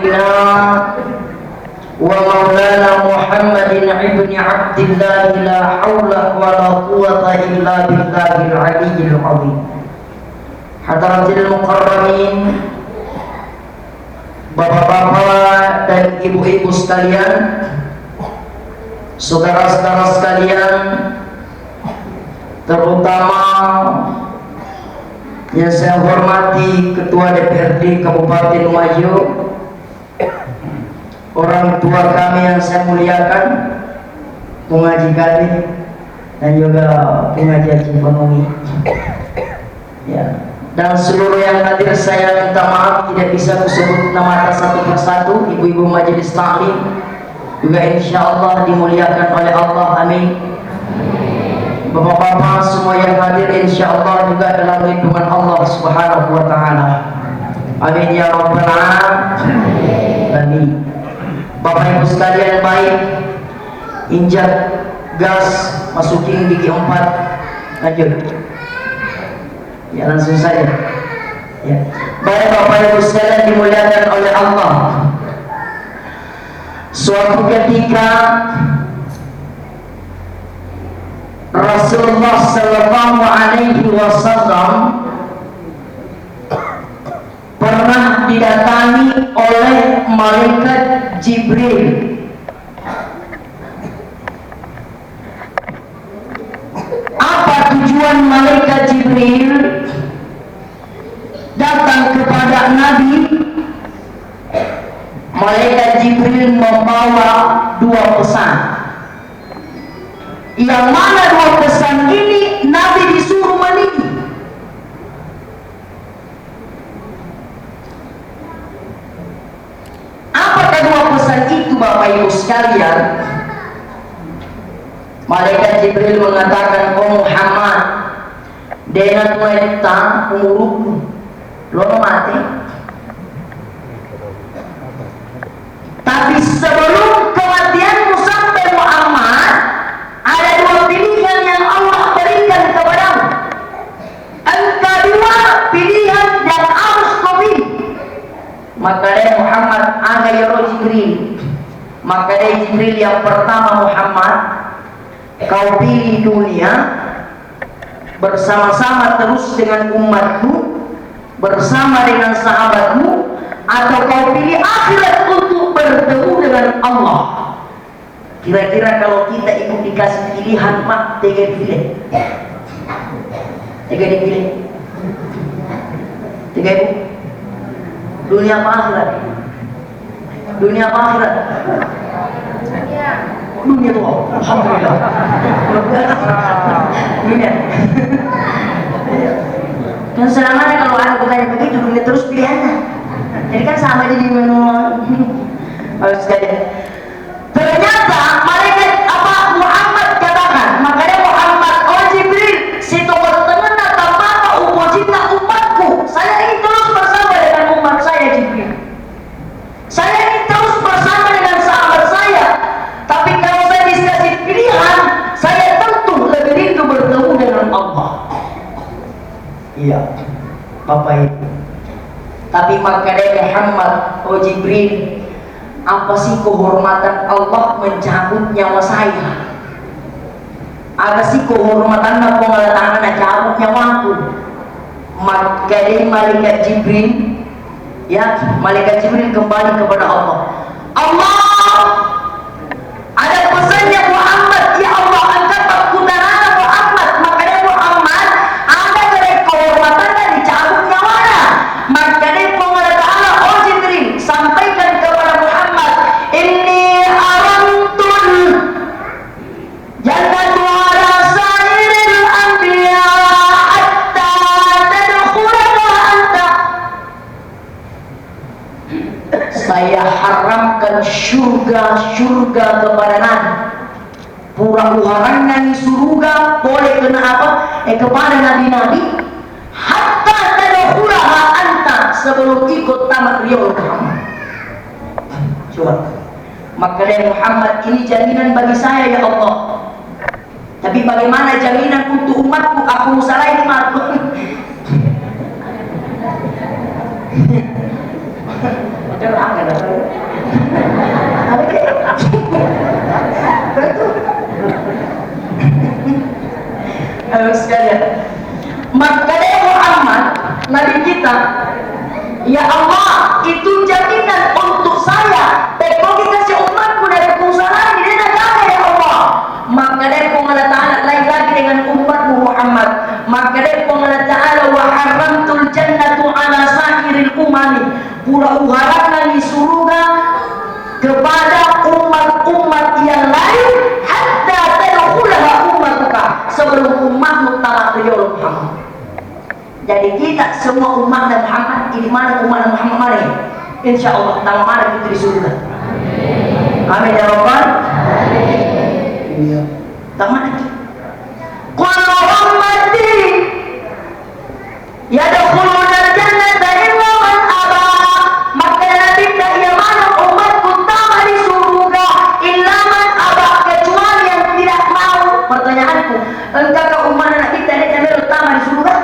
سيدنا ومولانا محمد ابن عبد الله لا حول ولا قوة إلا بالله العلي العظيم. Hadratil mukarramin, bapak-bapak dan ibu-ibu sekalian, saudara-saudara sekalian, terutama yang saya hormati Ketua DPRD Kabupaten Lumajang, orang tua kami yang saya muliakan, pengaji kami dan juga pengaji ekonomi, ya. Dan seluruh yang hadir saya minta maaf tidak bisa disebut nama atas satu persatu. Ibu-ibu majelis taklim juga insya Allah dimuliakan oleh Allah, amin. Bapak-bapak semua yang hadir insya Allah juga dalam lindungan Allah subhanahu wa ta'ala, amin ya rabbal alamin. Bapak ibu sekalian, baik, injak gas, masukin gigi 4, lanjut ya, langsung saja ya. Baik bapak ibu sekalian dimuliakan oleh Allah, suatu ketika Rasulullah sallallahu alaihi wasallam pernah didatangi oleh malaikat Jibril. Apa tujuan malaikat Jibril datang kepada Nabi? Malaikat Jibril membawa 2 pesan. Yang mana 2 pesan ini Nabi disuruh meniti. Apakah 2 pesan itu Bapak Ibu sekalian? Malaikat Jibril mengatakan, "Oh Muhammad, dengan wanita umurku lo mati. Tapi sebelum kematianmu sampai Muhammad, ada 2 pilihan yang Allah berikan kepadamu. Engkau 2 pilihan yang harus kau pilih." Maka dari Muhammad ada ya Jibril. Maka dari Jibril yang pertama, Muhammad, kau pilih dunia bersama-sama terus dengan umatmu, bersama dengan sahabatmu, atau kau pilih akhirat untuk bertemu dengan Allah. Kira-kira kalau kita ikut dikasih pilihan, Pak, tiga dipilih, tiga ibu, dunia apa akhirat? Dunia apa akhirat? Dunia tuh, alhamdulillah. Dunia. Dan selamanya kalau ada bertanya begitu, dunia terus pilihannya. Jadi kan sama aja di menu. Harus sekalian. Ternyata malaikat Muhammad katakan, makanya Muhammad, oh Jibril, situ berteman atau maka upojita umatku. Saya ingin terus bersama dengan umat saya, Jibril. Saya ingin terus bersama dengan sahabat saya. Tapi kalau saya dikasih pilihan, saya tentu lebih rindu bertemu dengan Allah. Iya, Bapak Ibu. Tapi maka dari Muhammad, oh Jibril, apa sih kehormatan Allah mencabut nyawa saya? Apa sih kehormatan aku mengatakan cabut nyawaku? Maka dari malaikat Jibril, ya, malaikat Jibril kembali kepada Allah. Allah, ada pesannya Muhammad, ya Allah, angkat perkudarana Muhammad. Makanya Muhammad ada dari kehormatan dan dicabut nyawanya. Makanya Allah, oh Jibril, sampaikan kepada Muhammad, ini aramtul jannatu ala sairil anbiya hatta tadkhulaha anta. Saya haramkan surga kepada Nabi. Pura uharangan surga boleh kena apa? Kepada nabi-nabi. Hatta tadkhulaha anta, sebelum ikut tamat riyul kamu. Coba. Maka dari Muhammad, ini jaminan bagi saya ya Allah. Tapi bagaimana jaminan untuk umatku? Aku salah ini makhluk. Betul, sekalian. Maka dari Muhammad, Nabi kita, ya Allah, itu jaminan untuk saya. Teko kita si umatku dari pengusahaan di negara ya Allah. Maka dari Allah Ta'ala lain lagi dengan umatmu Muhammad. Maka dari Allah Ta'ala wa haramtul jannatu ala sahiril umami. Pura uharamkan di surga kepada umat-umat yang lain hatta tadkhulaha ummatuka, sebelum umatmu tamat beliau Muhammad. Jadi kita semua umat Nabi Muhammad, ini mana umat Nabi Muhammad mana? Insya Allah tamat mana kita di surga. Amin ya Rabbal. Iya. Tamat lagi. Qul ummati yadkhuluna al-jannata illa man aba. Maka Nabi ya mana umatku tamat di surga illa man aba, kecuali yang tidak mau. Pertanyaanku, engkau umat Nabi tidak tamat di surga?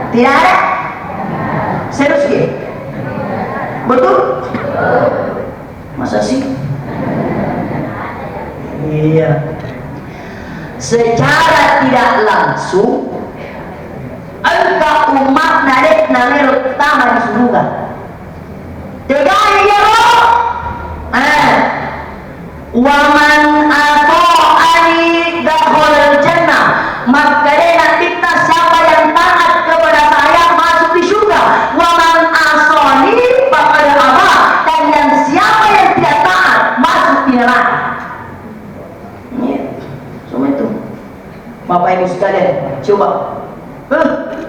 Tidak ada? Serius ya? Betul? Masa sih? Iya. Secara tidak langsung engkau umat narik tamat di surga. Tegai ya Allah. Waman ata'ani dakhulal jannah. Maka nanti kita siapa yang taat kepada saya masuk di surga. Waman asani faqad aba. Dan yang siapa yang tidak taat masuk di neraka. Semua itu. Bapak Ibu sekalian, coba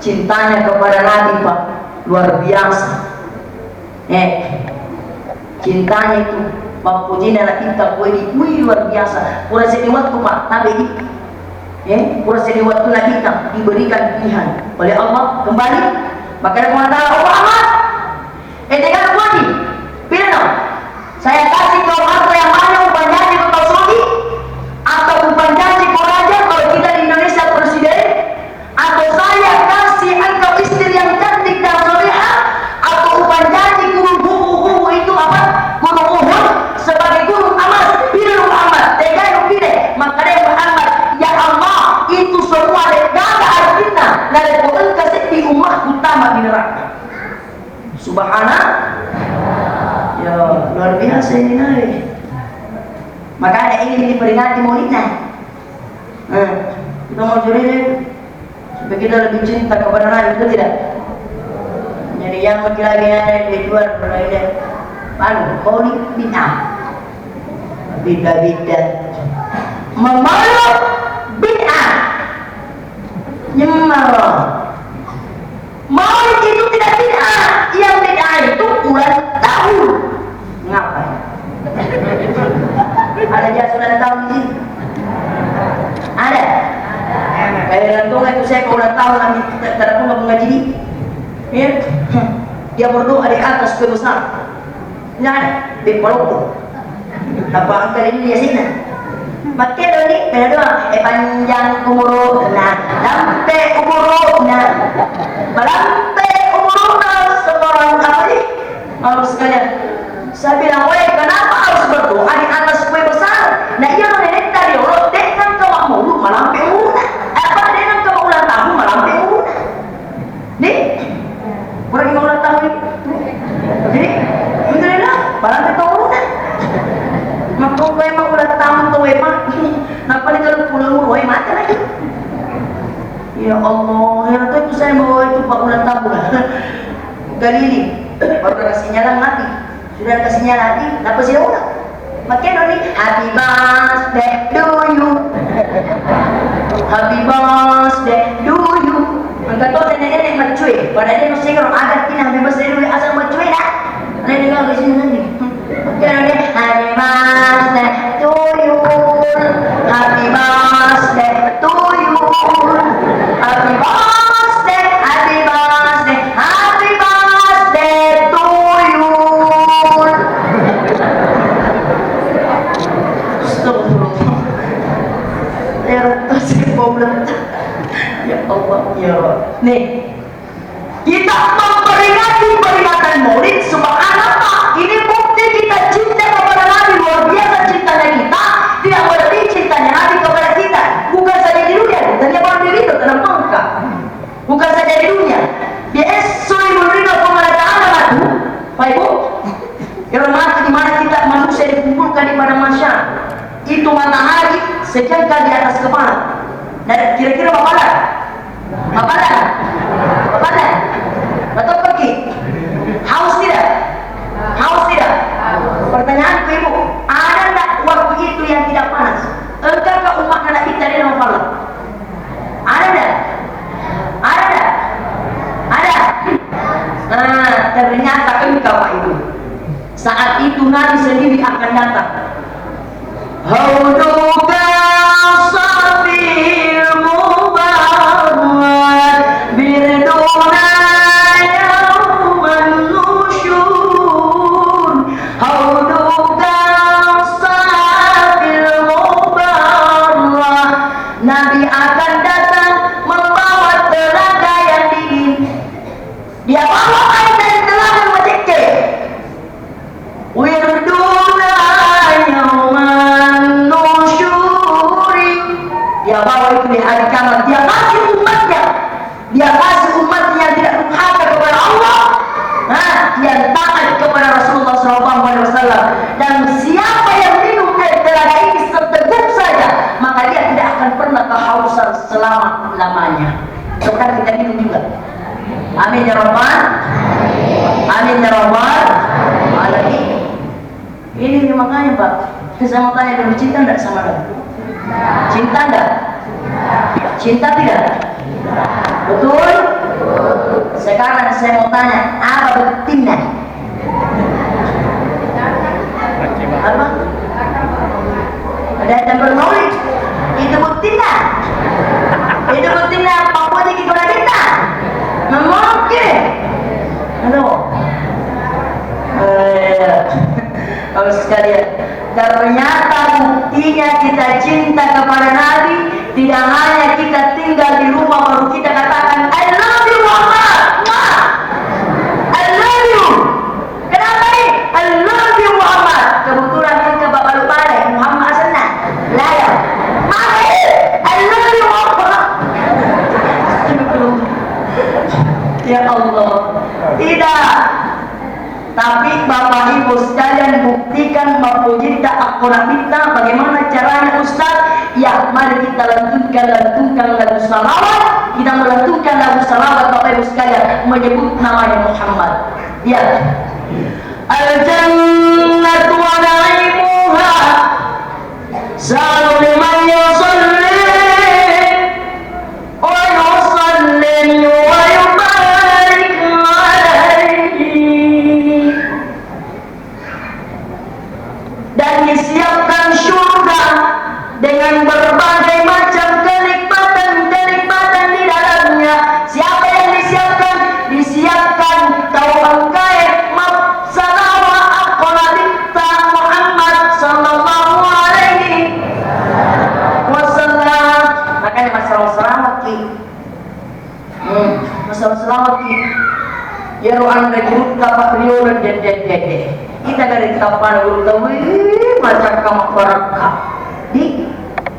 cintanya kepada Nabi Pak luar biasa. Cintanya itu Pujian anak kita wih luar biasa. Pura sedi waktu Pak Nabi pura sedi waktu Nabi kita diberikan pilihan oleh Allah kembali. Maka dia mengatakan Allah amat dengan wajib pilih dong. Saya kasih kau harta yang mana, umpan janji kau Saudi atau umpan janji kau raja kalau kita di Indonesia presiden, atau saya kasih engkau istri yang cantik dan solehah, atau umpan janji gunung buku itu apa, gunung Uhud sebagai gunung amas. Pilih Muhammad, tegai pilih. Maka dia Muhammad, ya Allah, itu semua negara artinya dari Quran kasih di umat utama di neraka. Subhanallah. Ya luar biasa ini Nabi. Maka ada ingin diperingati maulidnya. Kita mau curi supaya kita lebih cinta kepada Nabi, betul tidak? Jadi yang lagi ada di luar berada maulid bid'ah. Bid'ah memeluk bid'ah. Nyemal. Maulid itu tidak bid'ah. Yang bid'ah itu ulang tahun. Ngapain? Ada jasa ulang tahun di sini? Ada? Kayak gantung itu saya kalau ulang tahun nanti tidak pun mengaji. Dia berdoa di atas kue besar. Tidak ada di peluk. Apa angka ini dia sini? Pakai doni, kena doa. Panjang umurna, lampe umurna, lampe umurna. Seorang apa ni? Harus sekalian. Saya bilang, weh, kenapa harus berdoa di atas kue besar? Nah, iya nenek tadi Allah, dengan kau mau malampe umurna. Apa dengan kau ulang tahun malampe umurna? Nih, orang yang ulang tahun ini. Jadi, alhamdulillah, malampe umurna. Maka kau emang ulang tahun tu emang. Kenapa ni kalau pulang umur, mati lagi. Ya Allah, ya itu saya bawa itu Pak ulang tahun. Galili, baru kasih nyala mati. Sudah kasih nyala lagi, kenapa sih ulang? Makin doni, happy birthday to you, happy birthday to you. Angkat tu nenek-nenek mencuy, pada dia mesti kalau ada pina happy birthday dulu asal mencuy dah. Nenek dengar di sini nanti. Makin doni, happy birthday to you, happy birthday to you, happy birthday, happy birthday, happy birthday to you. Ya Allah, ya Allah. Nih, kita memperingati peringatan Maulid. Subhanallah, ini bukti kita cinta kepada Nabi. Luar biasa cintanya kita. Tidak berarti cintanya Nabi kepada kita. Bukan saja di dunia, matahari sejengkal di atas kepala. Dan kira-kira bapalan? Bapalan? Bapalan? Betul pergi? Haus tidak? Haus tidak? Pertanyaan ke ibu, ada tak waktu itu yang tidak panas? Engkau ke umat anak kita di dalam kepala? Ada tak? Ada tak? Ada? Nah, ternyata engkau Pak Ibu. Saat itu Nabi sendiri akan datang. Hauduka safir mubarak birduna yawman nusyur. Hauduka safir mubarak. Nabi akan datang membawa telaga yang dingin. Dia bawa air dari telaga macam wirduna yawman nusyuri. Dia bawa itu di hari kiamat. Dia kasih umatnya. Dia kasih umatnya yang tidak durhaka kepada Allah. Yang taat kepada Rasulullah SAW. Dan siapa yang minum air telaga ini seteguk saja, maka dia tidak akan pernah kehausan selama-lamanya. Sekarang kita minum juga. Amin ya Rabbal. Amin ya Rabbal alamin. Ini makanya Pak, saya mau tanya dulu, cinta enggak sama Nabi? Cinta enggak? Cinta tidak? Betul? Sekarang saya mau tanya, apa betina? Apa? Ada yang bermaulid? Itu betina? Itu betina Papua di Kikola kita? Mungkin? Aduh. Kalau sekalian, ternyata buktinya kita cinta kepada Nabi tidak hanya kita tinggal di rumah baru kita katakan I love you Muhammad. I love you. Kenapa nih? I love you Muhammad. Kebetulan kita bapak lupa deh Muhammad Asana. Layak. Mami, I love you Muhammad. Ya Allah, tidak. Tapi Bapak Ibu sekalian buktikan mampu cinta akurat kita. Bagaimana caranya Ustaz? Ya, mari kita lantunkan lagu salawat. Kita melantunkan lagu salawat Bapak Ibu sekalian menyebut namanya Muhammad. Ya. Al-jannatu wa na'imuha sa'alu liman yusalli wa yusallim wa yubarik alaihi. Dan disiapkan surga dengan berbagai macam kenikmatan-kenikmatan di dalamnya. Siapa yang disiapkan? Disiapkan taubakai salawat aqrabita Muhammad sallallahu alaihi wasallam. Makanya masalah selamat ki. Masalah selamat ki. Ya ruang rekrut kapak rio dan dede. Kita dari kapan guru tahu macam kamu barakah.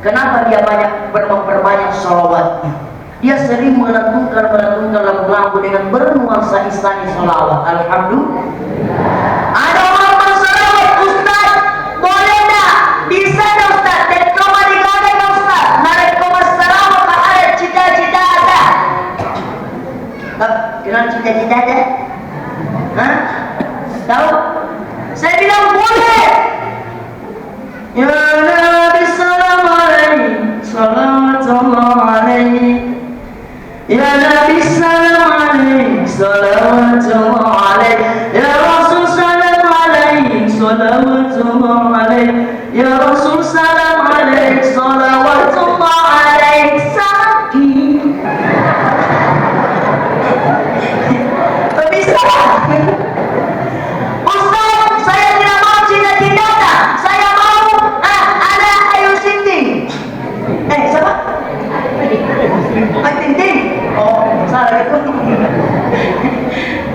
Kenapa dia banyak memperbanyak salawatnya? Dia sering melantunkan lagu-lagu dengan bernuansa istani salawat. Alhamdulillah. Ada orang bersalawat Ustaz, boleh tak? Bisa tak Ustaz? Dan koma dikatakan Ustaz, narik koma salawat ada cita-cita ada. Kenal cita-cita ada? Hah? Tahu? Saya bilang boleh. Ya Nabi salam alaihi, salawatullah alaihi. Ya Nabi salam alaihi, salawatullah alaihi. Ya Rasul salam alaihi, salawatullah alaihi. Ya Rasul salam alaihi, salawatullah alaihi. Sakit. Bisa.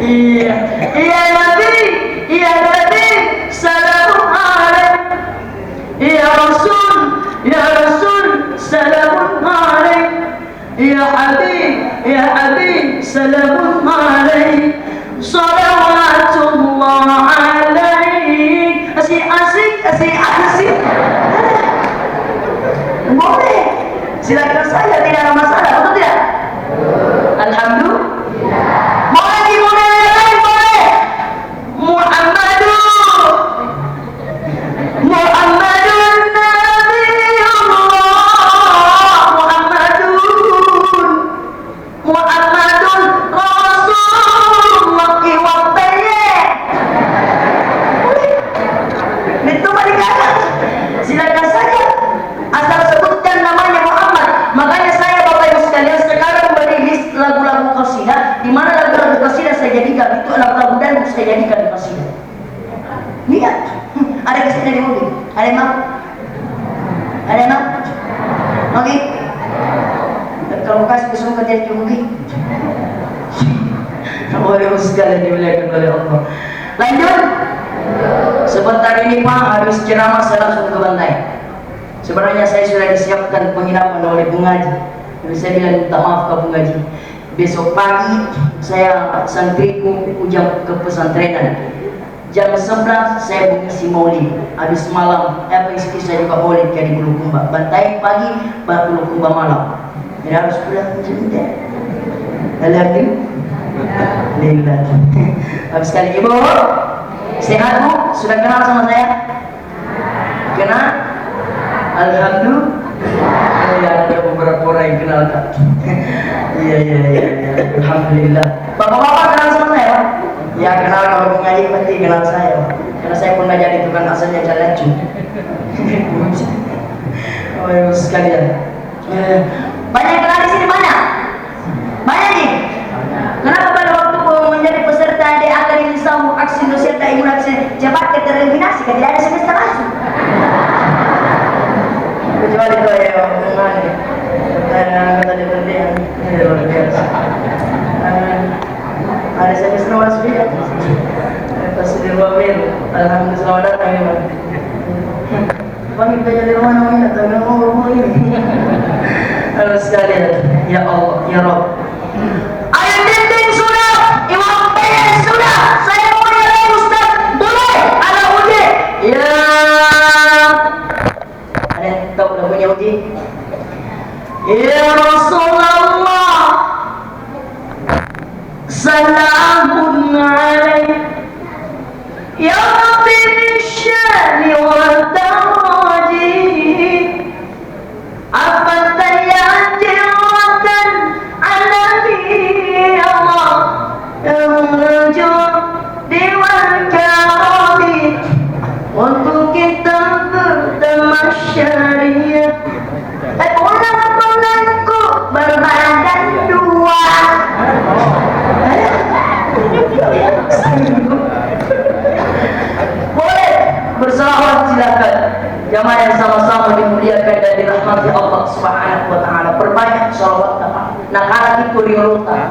Iya, iya Nabi, salamun alaik. Ya Rasul, salamun alaik. Ya Habib, salamun alaik. Salawatullah alaik. Asik. Boleh. Silakan saja, tidak ada masalah, betul tidak? Alhamdulillah. Boleh dimulai yang lain, boleh. Muhammadun Nabiullah, Muhammadun Rasulullah iwabtayyih. Itu mari kata. Silakan saja. Asal sebutkan namanya Muhammad. Makanya saya Bapak Ibu sekalian sekarang merilis lagu-lagu qasidah, di mana lagu-lagu qasidah saya jadikan itu lagu-lagu dan saya jadikan di qasidah. Lihat, ada qasidah di mobil. Ada yang mau? Ada yang mau? Oke. Kalau kasih kesukaan jadi mungkin. Bapak Ibu sekalian dimuliakan oleh Allah. Lanjut. Sebentar ini Pak habis ceramah saya langsung ke Bantai. Sebenarnya saya sudah disiapkan penginapan oleh Bung Haji. Tapi saya bilang minta maaf ke Bung Haji. Besok pagi saya santriku ujang ke pesantrenan. Jam 11 saya mengisi maulid. Habis malam istri saya juga maulid kayak di Bulukumba. Bantai pagi, Bulukumba malam. Jadi harus pulang sebentar. Alhamdulillah. Habis sekali Ibu. Sehat Bu? Sudah kenal sama saya? Kenal? Alhamdulillah. Ya, ada beberapa orang yang kenal Kak. Iya. Alhamdulillah. Bapak-bapak kenal sama saya Pak? Ya kenal, kalau mengaji pasti kenal saya Pak. Karena saya pernah jadi tukang asalnya jalan cu. Oh ya sekalian. Banyak yang kenal di sini banyak? Banyak nih? Kenapa pada waktu menjadi peserta DAK di Nisam aksi Indonesia imunisasi cepat ketereliminasi kan tidak ada semester masuk. Kecuali itu ya mengenai kata DPRD yang luar biasa. Ada semester masuk dia. Pasti di luar mil. Alhamdulillah selamat datang ya Pak. Bang kita jadi mana ini atau ngomong ini. Halo sekalian, ya Allah, ya Rabb. Ayat penting sudah, Imam Bayan sudah. Saya mau nilai Ustaz, boleh? Ada uji? Ya. Ada yang tahu udah punya uji? Ya Rasulullah, salamun alaik, ya Rabbi bisyani wal taraji, untuk kita bertemu syariah. Pulang-pulangku berbadan dua. Boleh bersalawat silakan. Jamaah yang sama-sama dimuliakan dan dirahmati Allah Subhanahu wa taala. Perbanyak salawat Bapak. Nakala itu riolota.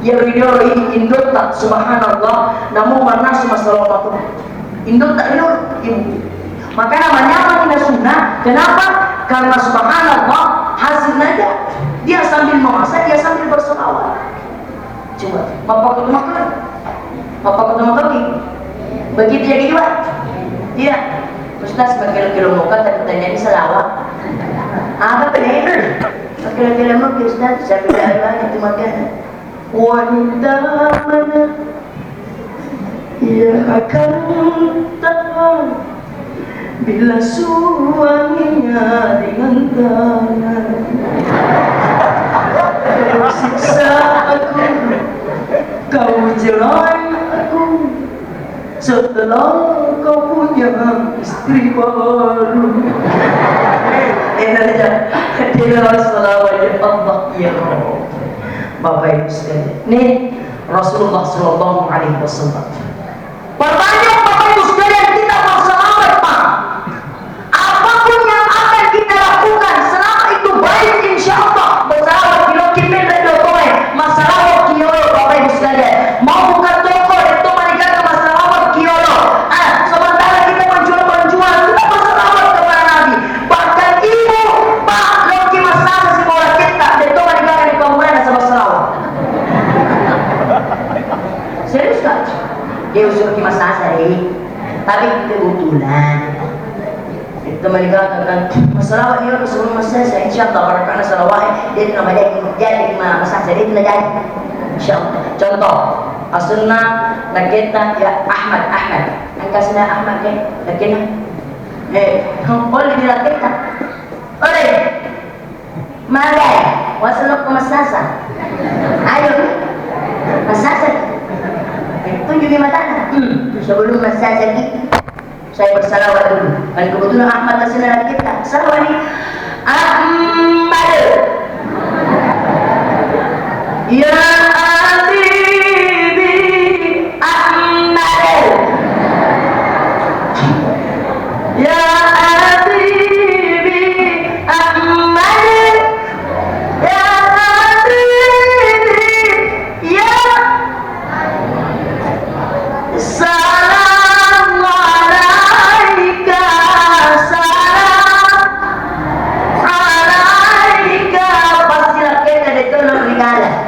Ya video ini indota subhanallah namun mana semua salawat indota itu ibu. Maka namanya tidak sunnah. Kenapa? Karena subhanallah hasilnya dia sambil memasak, dia sambil bersalawat. Coba, Bapak ketemu kan? Bapak ketemu kaki. Begitu ya gitu Pak? Iya. Ustaz berkilo-kilo muka tapi tanya di salawat. Apa benar? Berkilo-kilo muka Ustaz, saya bilang itu makanan. Wanita mana yang akan tahan bila suaminya dengan tangan kau siksa aku, kau jerai aku setelah kau punya istri baru. Enak aja. Dia salawat Allah ya Rabb. Bapak Ibu sekalian, ini Rasulullah Sallallahu Alaihi Wasallam. Pertanyaan Bapak Ibu sekalian, kita bersalawat Pak. Apapun yang akan kita lakukan, selama itu baik, insya Allah bersalawat kilo kimin dan dokoy, masalah kilo Bapak Ibu sekalian. Mau buka toko itu mereka ke masalah kilo. Sementara kita menjual, kita bersalawat kepada Nabi. Bahkan ibu Pak Loki masalah si bola kita, itu mereka di kamuran sama salawat. Serius kan? Dia usul ke mas saya. Salawat dia sebelum masa saya insyaallah karena salawat dia nak baca jadi masa jadi tidak jadi insyaallah. Contoh as-sunnah naketa ya Ahmad angka sunnah Ahmad ke nakena boleh dilakita oleh malai wasalok masasa ayo masasa tunjuk di matanya sebelum masasa lagi saya bersalawat dulu. Dan kebetulan Ahmad tersenang kita. Salawat ini Ahmad ya Habibi Ahmad ya Habibi Ahmad ya Habibi ya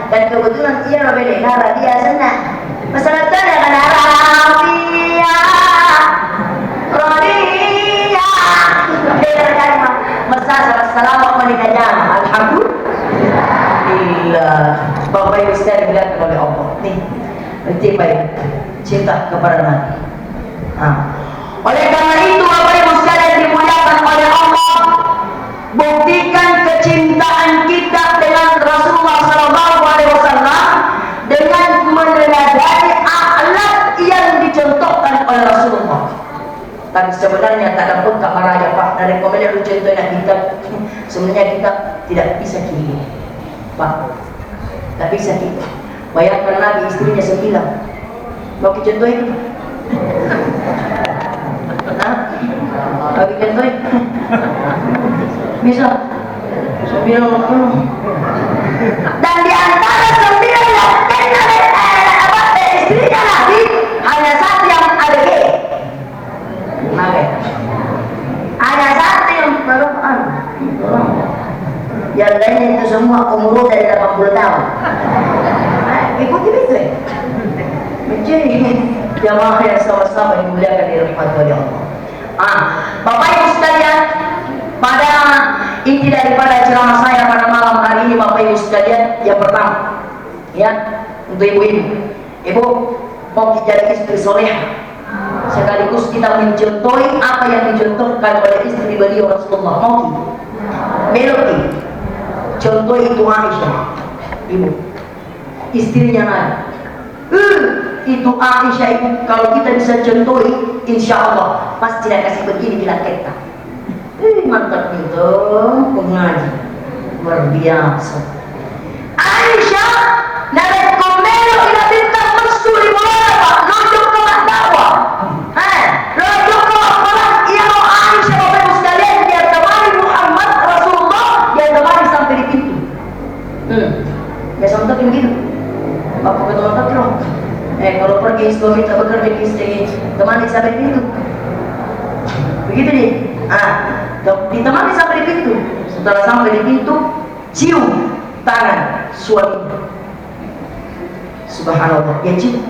dan kebetulan ia lebih negara dia senang masalah tanda kan Arabia Rodia beda kan masalah salawat menikah jamaah alhamdulillah. Bapak Ibu sekalian dimuliakan oleh Allah nih berarti baik cinta kepada Nabi. Oleh karena itu Bapak Ibu sekalian dimuliakan oleh Allah, buktikan kecintaan kita dengan Rasulullah SAW dengan meneladani akhlak yang dicontohkan oleh Rasulullah. Tapi sebenarnya tak ada pun Kak Maraya Pak dari komentar contohnya kita sebenarnya kita tidak bisa kiri Pak, tak bisa kita bayangkan Nabi istrinya 9 mau contoh itu bagi contoh bisa 90 dan di antara 9 istrinya Nabi hanya satu yang ada G hanya satu yang berupan yang lainnya itu semua umur dari 80 tahun ikuti itu menjadi jamaah yang sama-sama dimuliakan di rahmat oleh Allah. Bapak Ibu sekalian, pada inti daripada ceramah saya pada malam hari ini Bapak Ibu sekalian, yang pertama ya untuk ibu mau jadi istri solehah sekaligus kita mencontohi apa yang dicontohkan oleh istri beliau Rasulullah. Mau melodi contoh itu Aisyah ibu istrinya Nabi itu Aisyah itu kalau kita bisa contohi insya Allah pasti tidak kasih begini bila kita mantap itu pengaji luar biasa. Aisyah dari komelo ila bintang mansuri mulaba lojok ke dakwah lojok ke malam ia Aisyah Bapak Ibu sekalian dia temani Muhammad Rasulullah dia temani sampai di pintu biasa untuk begitu Bapak ketua loh kalau pergi suami tak bekerja di istri temani sampai di pintu begitu nih ditemani sampai di pintu. Setelah sampai di pintu cium tangan suami subhanallah ya cium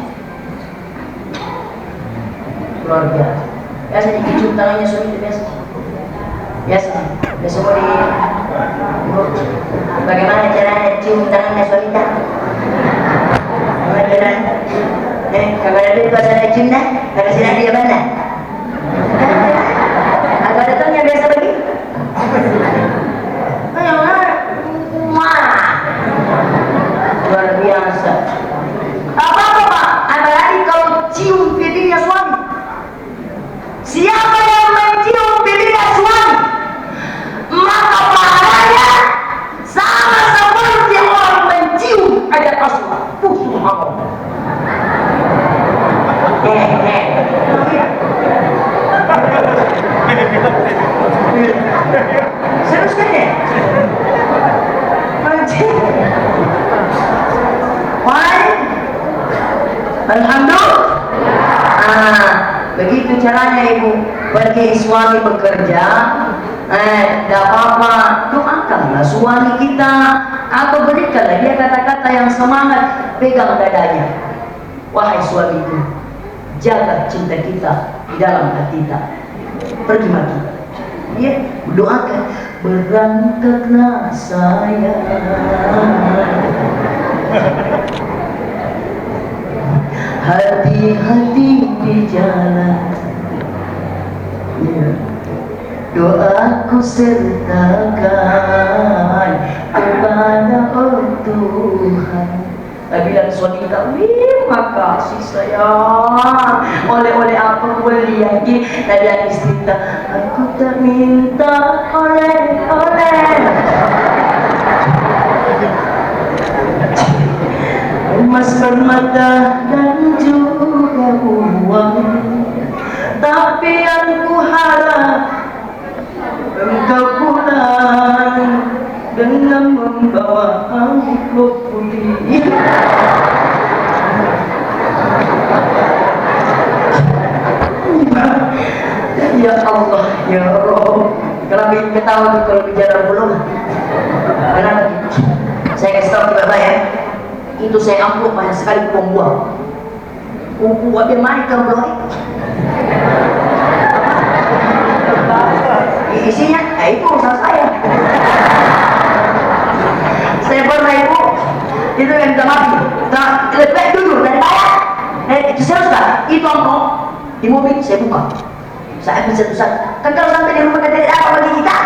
luar biasa. Biasanya cium tangannya suami itu biasa mau di bagaimana caranya cium tangannya suami tak kalau ada itu ada cium dah kalau sini dia mana agak datangnya biasa lagi luar biasa. Apa Pak? Apalagi kalau cium pipinya suami. Siapa yang mencium pipinya suami maka pahalanya sama seperti orang mencium ayat Rasulullah. Subhanallah. Serius kan ya? Alhamdulillah. Begitu caranya ibu bagi suami bekerja tidak apa-apa doakanlah suami kita atau berikanlah dia kata-kata yang semangat pegang dadanya wahai suamiku jaga cinta kita di dalam hati kita pergi mati Ya, doakan berangkatlah saya. Hati-hati di jalan. Ya. Doaku sertakan kepada Tuhan. Bilang suami kita, makasih sayang. Oleh-oleh apa boleh lagi? Nada istri kita, aku tak minta oleh-oleh. Emas permata dan juga uang, tapi yang ku harap engkau pulang dengan membawa amplop putih. Ya Allah, ya Rabb. Kalau ketawa kalau bicara belum, kenapa? Saya kasih tahu Bapak ya, itu saya amplop banyak sekali pembuang. Buat dia main ke blok. Isinya, itu urusan saya. Saya pernah ibu, itu yang minta mati. Lepek dulu dan bayar. Itu selesai. Itu amplop di mobil saya buka. Saya ambil satu-satu. Kan kalau sampai di rumah tidak ada apa bagi kita.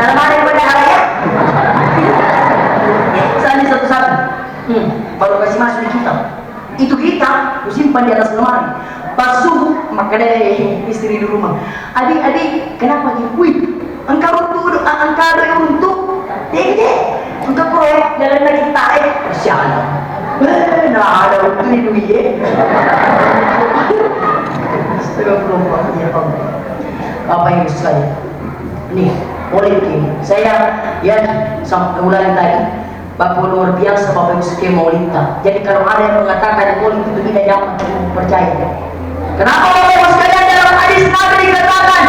Dalam hari pada hari ya. Saya ambil satu-satu. Baru kasih masuk di kita. Itu kita, simpan di atas lemari. Pas subuh, maka dari istri di rumah. Adik, kenapa gitu? Wih, engkau untuk dek, untuk proyek jalan lagi tarik. Masyaallah. Nah, ada waktu ini duit ya. Astagfirullah, ya Allah. Apa yang sekali? Nih, politik ini. Saya ya sampai ulang tadi. Bapak luar biasa, Bapak Ibu sekalian maulidnya. Jadi kalau ada yang mengatakan politik itu tidak dapat percaya. Kenapa Bapak Ibu sekalian dalam hadis Nabi dikatakan,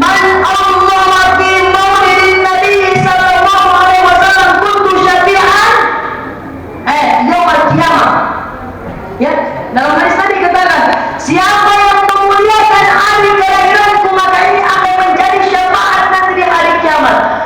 "Man Allah fi maulidin Nabi sallallahu alaihi wasallam kuntu syafi'an yaumil qiyamah." Ya, dalam hadis Nabi dikatakan, siapa yang memuliakan hari kelahiranku maka ini akan menjadi syafaat nanti di hari kiamat.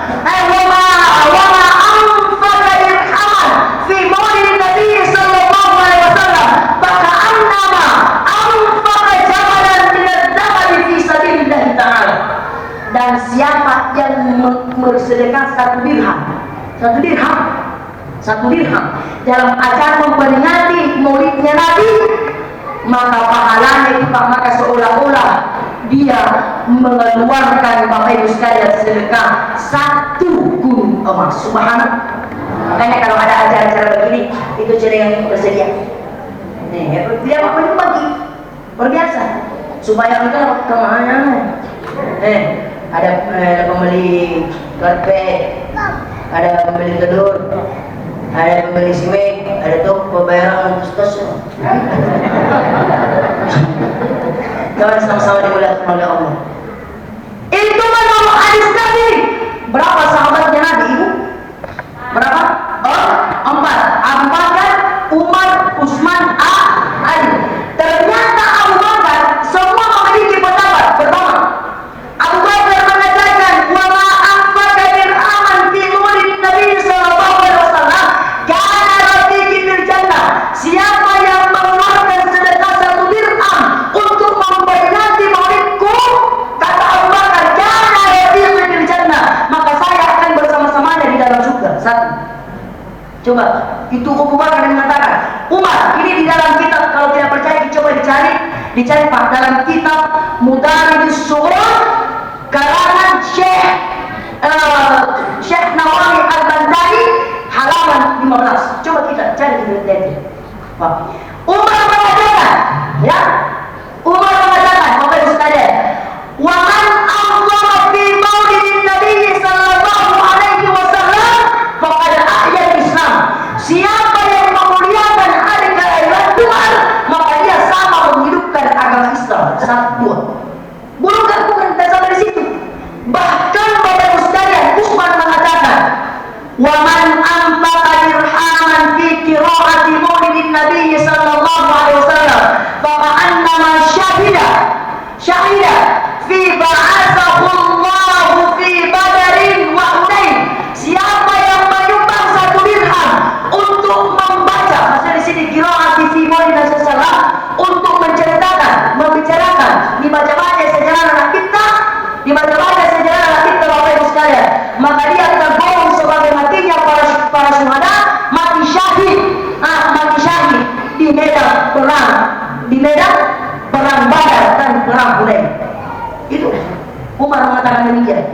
Dan siapa yang bersedekah satu dirham dalam acara memperingati maulidnya Nabi, maka pahalanya itu maka seolah-olah dia mengeluarkan Bapak Ibu sekalian sedekah 1 gunung emas. Subhanallah. Makanya kalau ada acara-acara begini itu cara yang bersedia. Nih, dia mau bagi berbiasa supaya kita kemana? Ada pembeli karpet, ada pembeli telur, ada pembeli simek, ada tuh pembayaran untuk stasiun. Jangan sama-sama dimuliakan oleh Allah. Itu menurut hadis Nabi. Berapa sahabatnya Nabi, Ibu? Berapa? 4. Abu Bakar, Umar, Utsman, Ali. Ternyata Abu Bakar semua memiliki pendapat berbeda. Abu Bakar mengatakan, "Wa ma anfaqa dirhaman fi maulid Nabi sallallahu alaihi wasallam kana rafiqi fil jannah." Siapa yang mengeluarkan sedekah 1 dirham untuk memperingati maulidku, kata Abu Bakar, kana rafiqi fil jannah, maka saya akan bersama-samanya di dalam surga. 1. Coba, itu Abu Bakar yang mengatakan. Umar, ini di dalam kitab, kalau tidak percaya coba dicari Pak, dalam kitab Mudarijus Su'ud karangan Syekh Nawawi Al-Bandari halaman 15. Coba kita cari di internet. Pak, Umar mengatakan, ya, Umar mengatakan, Bapak Ibu sekalian, "Wa man Allah fi maulidin Nabi sallallahu alaihi wasallam faqad ahya Islam." Siapa yang memuliakan hari kelahiran Tuhan, maka dia sama menghidupkan agama Islam. 1, 2. Bukan sampai di situ. Bahkan Bapak Ibu sekalian, Utsman mengatakan, "Wa man anfaqa dirhaman fi qiraati maulidin Nabi sallallahu alaihi wasallam fa annama syahida fi ba'athahu Allahu mengatakan demikian.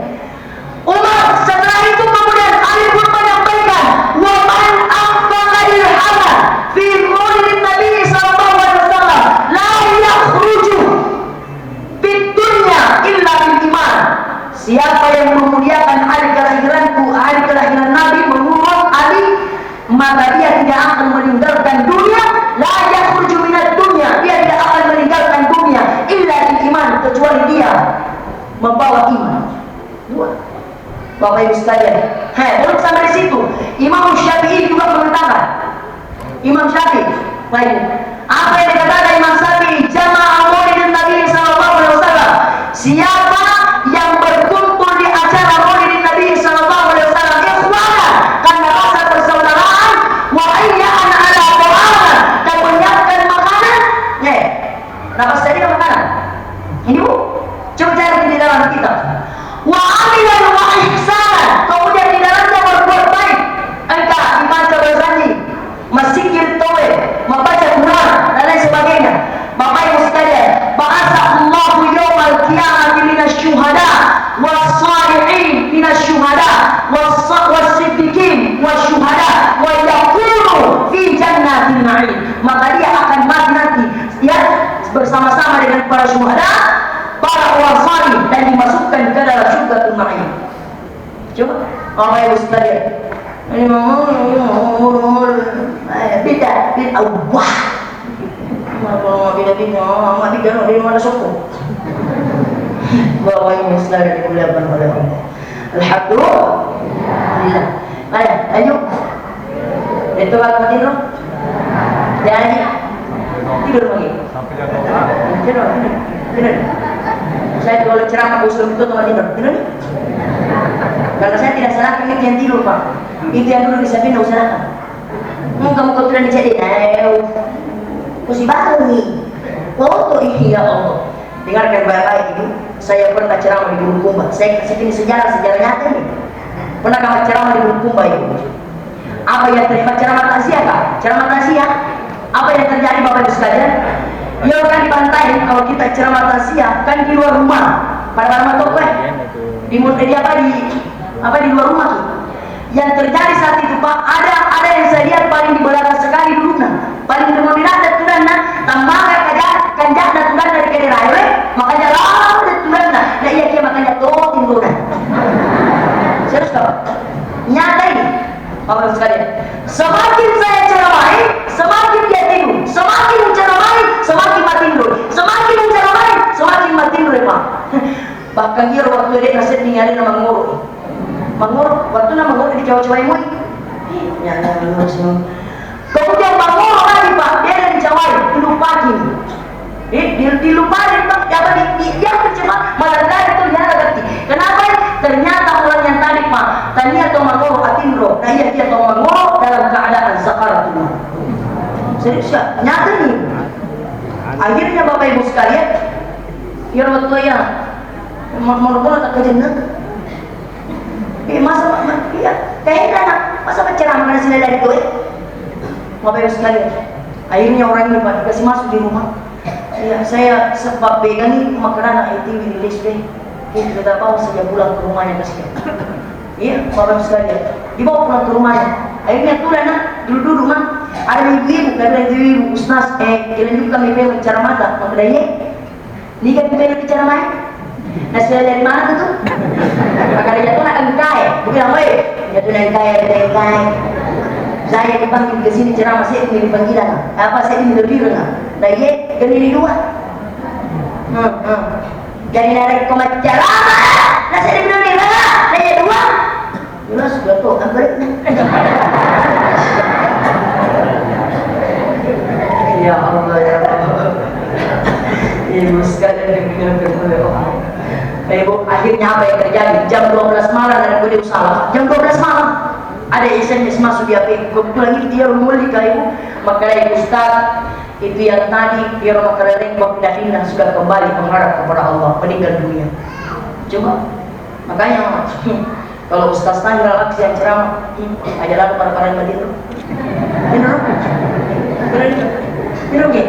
Umar setelah itu kemudian Ali pun menyampaikan, wa man anfaqa dirhaman fi maulidin Nabi sallallahu alaihi wasallam la yakhruju fid dunya illa bil iman. Siapa yang memuliakan hari kelahiranku, hari kelahiran Nabi menurut Ali, maka dia tidak akan meninggalkan dunia, la yakhruju minad dunya, dia tidak akan meninggalkan dunia illa bil iman, kecuali dia membawa iman. Dua. Bapak Ibu sekalian, belum sampai di situ. Imam Syafi'i juga mengatakan, Imam Syafi'i, baik, apa yang dikatakan Imam Syafi'i, jamaah maulidin Nabi sallallahu alaihi wasallam, siapa yang berkumpul di acara maulidin Nabi sallallahu alaihi wasallam ikhwana, karena rasa persaudaraan, wa ayyaan ala ta'aman, dan menyiapkan makanan. Nafas tadi kan makanan. Ini Bu, coba cari di dalam kitab. Wa amilan wa ihsanan, kemudian di dalamnya berbuat baik, engkau dibaca berjanji, masikir tauhid, membaca Quran dan lain sebagainya. Bapak Ibu sekalian, ba'athallahu yawmal qiyamati minasyuhada was-shalihin minasyuhada was-siddiqin wasyuhada wa yaqulu fi jannatin na'im. Maka dia akan mati nanti ya bersama-sama dengan para syuhada, para orang salih, dan dimasukkan ke dalam surga Tuhan. Coba, Bapak Ibu sekalian, beda, wah, beda, dari mana sokong? Bapak Ibu sekalian dimuliakan oleh Allah. Alhamdulillah. Ayo, ayo. Itu kalau mau tidur, jangan tidur lagi. Tidur. Saya kalau ceramah usul itu teman tidur, karena saya tidak salahkan itu yang tidur Pak, itu yang dulu bisa pindah usahakan. Kamu kau tidak dicari, musibah nih, foto ini ya Allah. Dengarkan baik-baik itu, saya pernah ceramah di Bulukumba. Saya kasih ini sejarah nyata ini. Pernah kamu ceramah di Bulukumba itu? Apa yang terjadi ceramah takziah Kak? Ceramah takziah, apa yang terjadi Bapak Ibu sekalian? Ya kan dibantai kalau kita ceramah takziah kan di luar rumah, pada rumah toko di luar rumah tuh. Yang terjadi saat itu Pak, ada yang saya lihat paling di belakang sekali dulu paling kemudian ada turun tambah kanjak dan turun dari kiri railway, makanya lama dan turun nah iya kia makanya totin turun. Serius Pak, nyata ini Bapak Ibu sekalian. Semakin saya ceramai, semakin dia tidur. Semakin menceramai, semakin mati tidur. Semakin menceramai, semakin mati tidur Pak. Bahkan dia waktu dia kasih tinggalin nama Mangor, waktu nama Mangor di Jawa Jawa Imui. Ya, kemudian Mangor lagi Pak, dia ada di Jawa, dilupakin. Dilupakin Pak, dia bercepat, malah dari itu dia ngerti. Kenapa? Ternyata orang yang tadi Pak, tadi atau Mangor atindro, nah iya dia atau Mangor dalam keadaan sakaratullah. Serius ya, nyata nih. Akhirnya Bapak Ibu sekalian, ya waktu ya, mau tak kejenak. Masa iya, kayaknya anak masa ceramah mana sila dari itu Bapak Ibu sekalian, akhirnya orang ini Pak dikasih masuk di rumah. Ya, saya sebab vegan nih makanan itu rilis deh. Kita tidak tahu saja pulang ke rumahnya kasihan. Iya, Bapak Ibu sekalian, dibawa pulang ke rumahnya. Akhirnya tulen duduk mah. Ada ibu-ibu, kata ibu Ustaz, kalian juga kami pengen bicara mata, maka daya, ini kan pengen bicara mata. Nah, sudah dari mana tuh? Maka dia tuh nak engkai, bukan apa? Dia tuh engkai. Saya dipanggil ke sini ceramah, saya ini panggilan. Apa saya ini lebih rendah? Daya, gini dua. Jadi narik komat ceramah, nah saya lebih rendah. Daya dua. Jelas sudah tuh, angkat. Ya Allah ya Allah. Ibu sekalian yang oleh Allah. Ibu, akhirnya apa yang terjadi? Jam 12 malam ada gue usaha. Jam 12 malam ada SMS masuk di HP. Kebetulan itu dia rumuli ke ibu. Maka ibu Ustaz, itu yang tadi dia rumah keleleng pindah sudah kembali mengharap kepada Allah, meninggal dunia. Coba, makanya kalau Ustaz tanggal aksi yang ceramah, ajalah para yang berdiri. Birugi.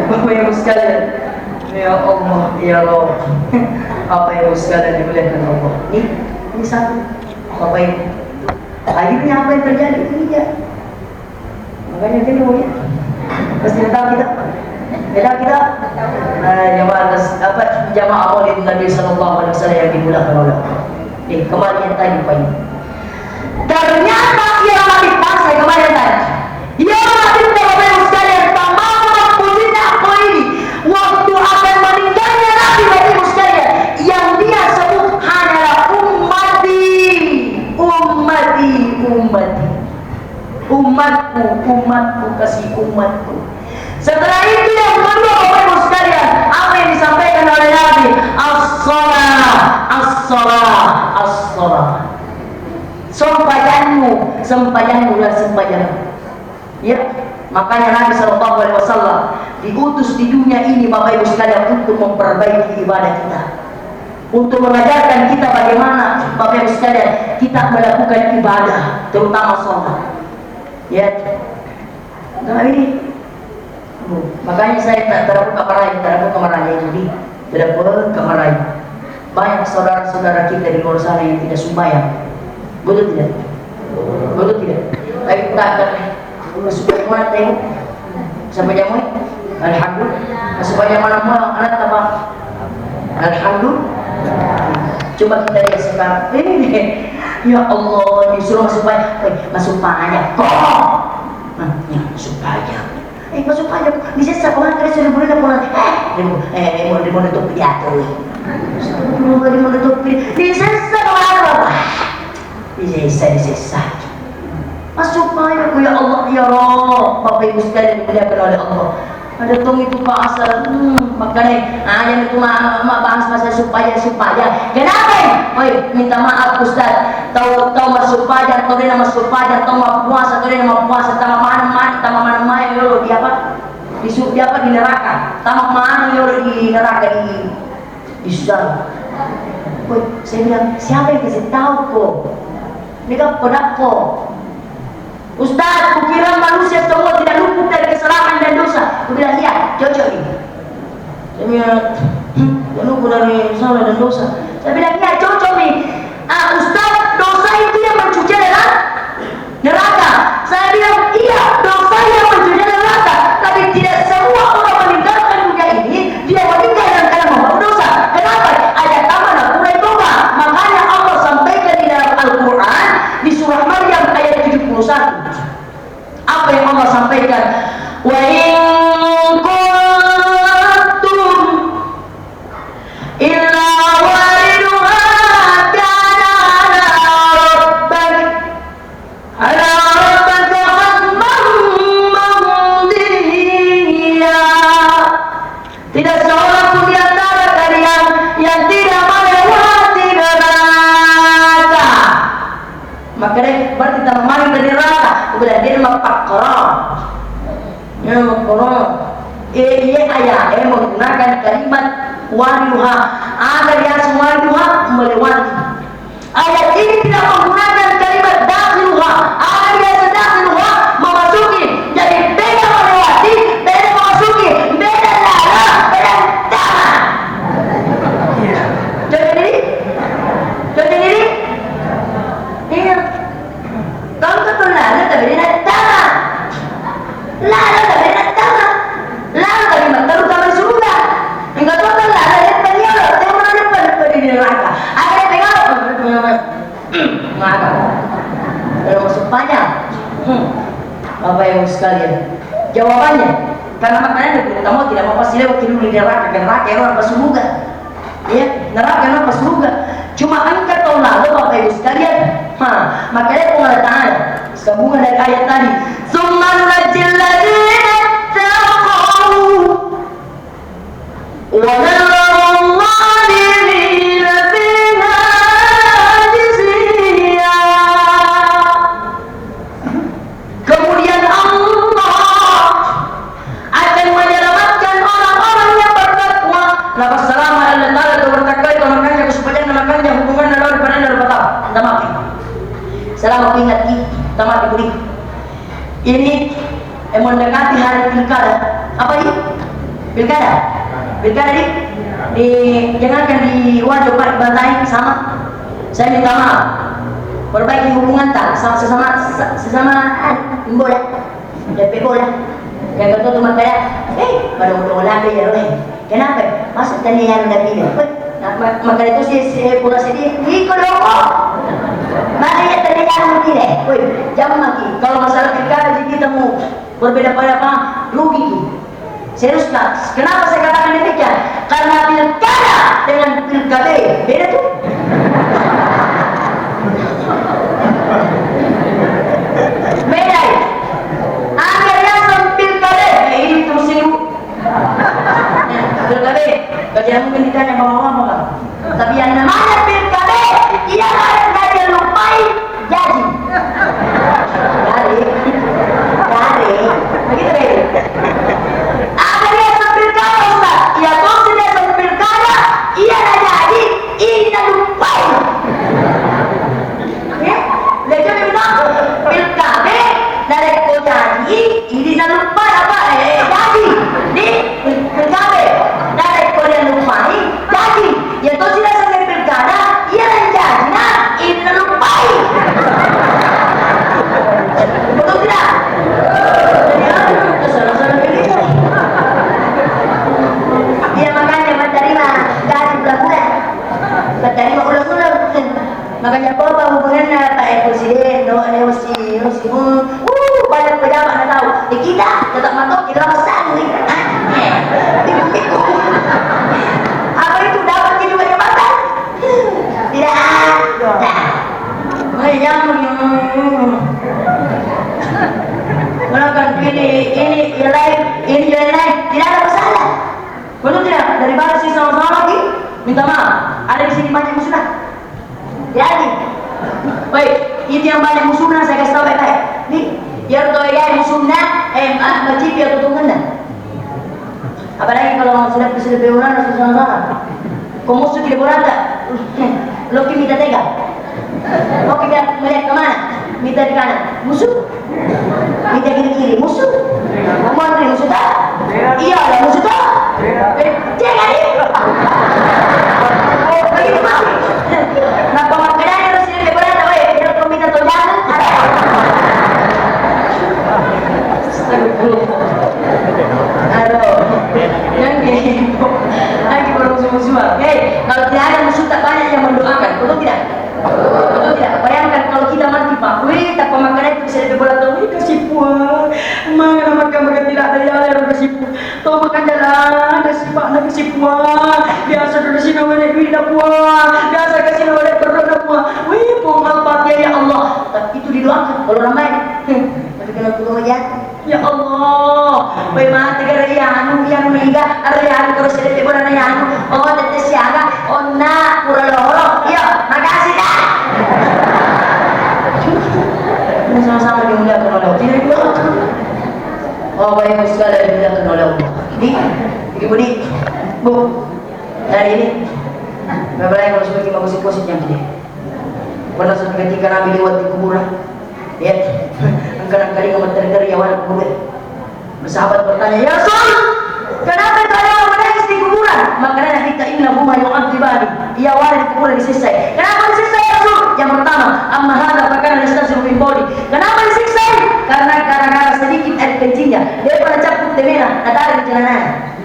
Bapak Ibu sekalian, Ya Allah, ya Allah. Apa yang sekalian dimuliakan Allah. Ini satu. Bapak Ibu. Akhirnya apa yang terjadi? Ini ya. Makanya dia mau ya. Pasti tahu kita. Beda kita. Jamaah Maulid Nabi Sallallahu Alaihi Wasallam yang dimulakan oleh Allah. Kemarin yang tadi Pak. Ternyata ia mati pas kemarin tadi. Ia mati Bapak Ibu sekalian. Tamam pujinya aku ini. Waktu akan meninggalnya Nabi Bapak Ibu sekalian, yang dia sebut hanyalah ummati, ummati, ummati, umatku, umatku, kasih umatku. Setelah itu yang kedua Bapak Ibu sekalian, apa yang disampaikan oleh Nabi? As-salah, as-salah, as-salah. Sempayanmu, sempayanmu dan sempayanmu. Ya, makanya Nabi Sallallahu Alaihi Wasallam diutus di dunia ini Bapak Ibu sekalian untuk memperbaiki ibadah kita, untuk mengajarkan kita bagaimana Bapak Ibu sekalian kita melakukan ibadah, terutama sholat. Ya, nah ini, makanya saya tak terbuka marahin jadi terbuka marahin. Banyak saudara-saudara kita di luar sana yang tidak sembahyang, betul tidak? Betul tidak? Tapi kita akan supaya mana tengok sampai jamu alhamdulillah supaya mana mau anak apa alhamdulillah. Coba kita lihat sekarang ini ya Allah disuruh masuk pajak kok ya supaya masuk pajak bisa kemarin kali sudah boleh pulang mau menutup pidato mau menutup bisa kemarin bisa masuk payah ya Allah ya Roh. Bapak Ibu sekalian dimuliakan oleh Allah. Ada tong itu Pak asal makanya yang itu bahas masa supaya kenapa ya? Oi minta maaf Ustaz, tahu masuk payah, tahu dia masuk payah, tahu mau puasa, tahu dia mau puasa, tambah mana yo di apa? Di apa di neraka. Tambah mana yo di neraka di surga. Oi saya bilang siapa yang kasih tahu kok? Ini kan pedako. Ustaz, kukira manusia semua tidak luput dari kesalahan dan dosa. Aku bilang, lihat, cocok ini. Saya bilang, luput dari salah dan dosa. Saya bilang, iya, cocok nih. Ustaz, dosa itu yang mencuci adalah neraka. Saya bilang, iya, dosa yang mencuci neraka. Tapi tidak semua orang meninggalkan dunia ini, dia meninggal dalam keadaan membawa dosa. Kenapa? Ayat amanah, mulai doa. Makanya Allah sampaikan di dalam Al-Quran, di surah Maryam ayat 71. Apa yang Allah sampaikan? Wa in kuntum illa wariduha kana ala rabbaka hatman maqdiya. Tidak seorang pun di antara kalian yang tidak melewati neraka. Maka berarti kita memandang dari neraka. Kemudian dia mempakran, ayat menggunakan kalimat wariduha. Ada yang wariduha melewati. Ayat ini tidak menggunakan kalimat dakhiluha. Ada yang dakhiluha memasuki. Jadi beda melewati, beda memasuki, beda lara, beda tangan. Jadi ini, iya. Kalau betul lalu tapi dia tangan, lalu tapi dia tangan, lalu tapi baru kamar surga. Enggak tahu kan lalu dia pengiolo, dia mana depan di neraka. Ada yang pengiolo, ngapa? Kalau masuk banyak, Bapak Ibu sekalian, jawabannya karena maknanya kamu tidak mau pasti lewat dulu di neraka, neraka yang apa surga, ya neraka yang apa surga. Cuma angkat tahun lalu Bapak Ibu sekalian, makanya pengalaman sambungan dari ayat tadi. Summa nunajjil ladzina taqaw wa nadharu adh-dhalimina fiha jithiya. Kemudian Allah akan menyelamatkan orang-orang yang bertakwa. Lafaz salam ala Allah itu bertakwa itu makanya kesucian makanya hubungan Allah daripada Allah Taala. Mati. Selama ingat kita mati beri. Ini mendekati hari pilkada. Apa ini? Pilkada. pilkada jangankan di wajah Pak bantai sama. Saya minta maaf. Perbaiki hubungan tak sesama bola, DP bola. Yang kata tu makanya, pada udah lagi ya kenapa? Masuk tadi yang dah pilih. Maka itu si bola sedih, kalau mana yang tadi yang pilih? Jangan lagi. Kalau masalah pilkada jadi kita mau berbeda pada rugi. Serius Kak, kenapa saya katakan demikian? Karena pilkada dengan pilkada beda tuh. Beda ya. Akhirnya pilkada ini terus singgung. Pilkada, kalau mungkin ditanya ngomong apa? Tapi yang namanya pilkada, ialah yang dia lupai jadi. Begitu deh. Akhirnya pilkada Ustaz, ya toh sudah pilkada, ia dah jadi, ini dah lupai. Lepas itu pilkada dari kau jadi, ini dah lupai apa? Jadi, di pilkada dari kau yang lupai, jadi, ya toh sudah sampai pilkada, ia dah jadi, nah ini dah lupai. Betul tidak? Dia makanya menerima gaji bulan-bulan, menerima ulang-ulang. Makanya apa hubungannya Pak Presiden, banyak pejabat nak tahu. Kita tetap masuk di kawasan ni. Apa itu dapat jadi jabatan? Tidak. Melakukan ini yang lain, ini yang lain, tidak ada masalah. Betul tidak? Daripada sih sama-sama lagi, minta maaf. Ada di sini banyak musuh. Jadi, baik, itu yang banyak musuhnya saya kasih tahu baik-baik. Nih, biar tahu ya musuhnya, macam biar tutungnya. Apalagi kalau sudah bisa lebih orang harus sama-sama. Kau musuh tidak berada, lo minta tega. Oke, kita melihat kemana? Minta di kanan, musuh. Minta kiri-kiri, musuh. Kamu antri musuh tak? Iya, ada musuh tak? Jangan ini. Oh, begitu Pak. Nah, pemakanan harus lebih berat, biar kau minta tahu jalan. Aduh, yang gitu. Lagi bermusuh-musuhan. Kalau tidak ada musuh tak banyak yang mendoakan, betul tidak? Betul tidak? Bayangkan kalau kita mati Pak, tak pemakanan itu bisa lebih berat. Kasih puan, mana makan makan tidak ada yang kasih puan. Tahu makan jalan, kasih Pak, nak kasih puan. Biasa dari sini banyak duit dah puan. Biasa kasih banyak perut dah puan. Pengal Fatihah ya Allah. Tapi itu didoakan kalau ramai. Tapi kena turun aja. Ya Allah, bagaimana negara yang meninggal, ada yang terus sedikit bulan yang tetes siaga, nak pura loro, ya, makasih dah. Ini sama-sama dimuliakan oleh Allah. Tidak dua. Oh baik segala dimuliakan oleh Allah. Ibu Bu, hari ini, bagaimana kalau sebagai bagus yang gede. Pernah satu ketika Nabi lewat di kuburan, ya. Kadang-kadang kamu terkari awal kubur. Bersahabat bertanya, ya Rasul, kenapa kalian menangis di kuburan? Makanya Nabi ta'inna huma yu'adzibani. Ia awal di kuburan disiksa. Kenapa disiksa ya Rasul? Yang pertama, amma hadza fakana yastasiru min bawli. Kenapa disiksa? Karena gara-gara sedikit air kencingnya. Dia pada caput temena, ada di celananya.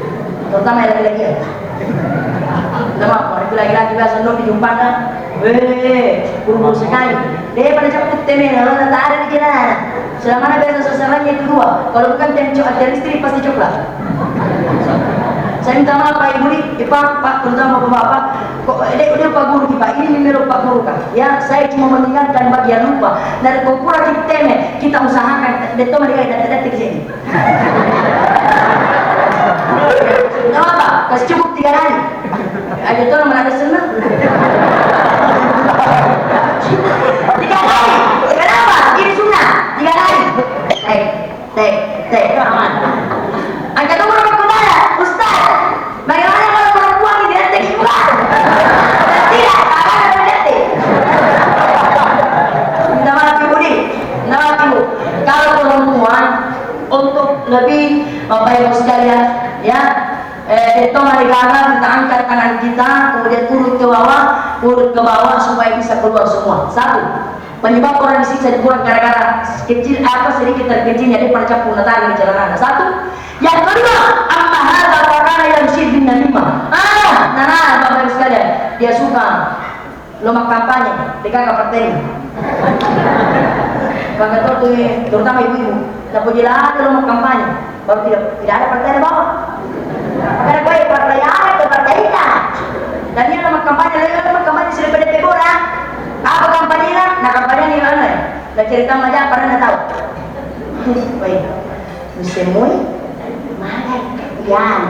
Terutama yang laki-laki. Nama, orang laki-laki biasa non dijumpakan. Buru-buru sekali. Dia pada caput temena, kalau tak ada di celananya. Selama biasa sasarannya itu dua. Kalau bukan ada listrik pasti coklat. Saya minta maaf Pak Ibu Pak, terutama Bapak. Dia Pak Guru Pak, ini menurut Pak Guru kan. Ya, saya cuma mengingatkan bagian lupa. Dari pokoknya kita teme, kita usahakan. Dia tahu mereka datang ke sini. Tahu apa? Kasih cukup 3 hari. Ada tuh mana ada senang. 3 hari. Kenapa? Ini sunnah. 3 hari. Aman. Angkat nomor kemana? Ustaz, bagaimana kalau perempuan ini detik juga? Tidak, akan ada detik. Minta maaf Ibu nih. Minta maaf Ibu. Kalau perempuan untuk lebih Bapak Ibu sekalian, ya, itu mari kita, kemudian urut ke bawah supaya bisa keluar semua. Satu, penyebab orang disiksa di kuburan gara-gara kecil sedikit terkecilnya dia pernah punatan di celana. Satu. Yang kedua, amma hadza qarana yang syidin namimah. Bapak Ibu sekalian, dia suka lomak kampanye, dekat kapten. Kantor tuh terutama ibu-ibu, tak boleh ada lomak kampanye, baru tidak ada partai bapak. Karena gue partai ada ke partai kita. Dan dia lomak kampanye sudah pada pebora. Apa kampanye lah? Nah kampanye ni mana? Dah cerita macam pernah tahu. Baik, musimui, mana? Yan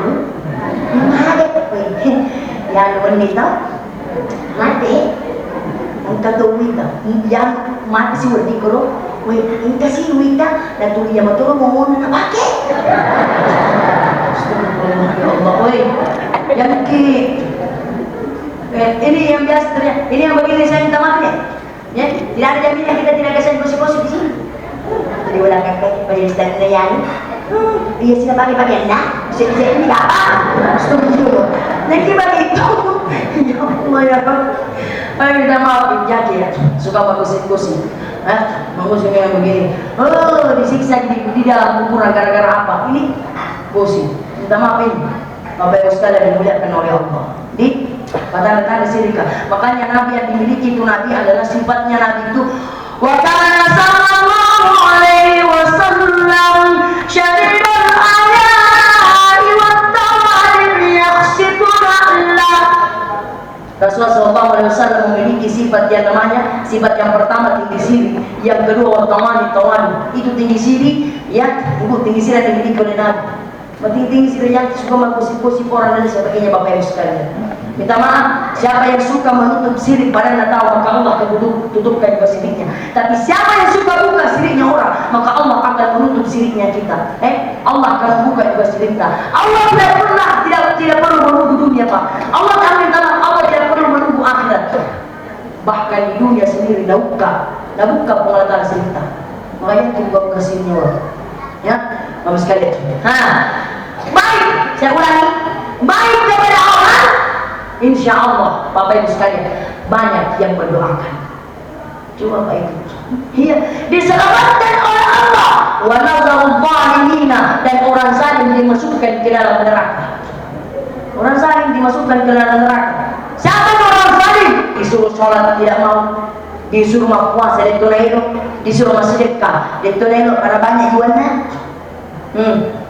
wanita mati ang katuwita yang mati si wadi ko inta si wita na tuliya matulog mo muna na bakit ya Allah yang ini yang biasa terjadi, ini yang begini saya minta maaf ya tidak ada jaminan kita tidak kesan gosip-gosip di sini jadi wala kakek pada istana na yan iya sila pagi-pagi na bisa ini apa setuju nanti bagi itu ya Allah ya Pak minta maaf jadi ya suka bagus-bagusin bagusnya yang begini disiksa di dalam kuburan gara-gara apa ini gosip minta maaf ini Bapak Ibu sekalian dimuliakan oleh Allah di tanda-tanda sirika makanya Nabi yang dimiliki itu Nabi adalah sifatnya Nabi itu wa kana sallallahu alaihi wasallam syadidul aya'i wat tawalim yaqsitu Allah. Rasulullah SAW memiliki sifat yang namanya sifat yang pertama tinggi siri, yang kedua tawali itu tinggi siri ya ibu tinggi siri yang dimiliki oleh Nabi. Tinggi siri yang suka mengkusip-kusip orang dan sebagainya Bapak Ibu sekalian. Minta maaf, siapa yang suka menutup sirik padahal tidak tahu maka Allah akan tutupkan juga siriknya. Tapi siapa yang suka buka siriknya orang maka Allah akan menutup siriknya kita. Allah akan membuka juga siriknya. Allah tidak perlu menunggu dunia Pak. Allah akan minta maaf, Allah tidak perlu menunggu akhirat. Bahkan di dunia sendiri dah buka pengelakar siriknya. Makanya itu buka siriknya orang. Ya, Bapak sekalian. Baik, saya ulangi. Baik kepada orang. Insya Allah Bapak Ibu sekalian banyak yang berdoakan. Cuma Pak Ibu iya diselamatkan oleh Allah wa nazarul zalimina dan orang zalim dimasukkan ke dalam neraka. Orang zalim dimasukkan ke dalam neraka. Siapa orang zalim? Disuruh sholat tidak mau, disuruh puasa dan tunaido, disuruh sedekah dan tunaido karena banyak jualnya.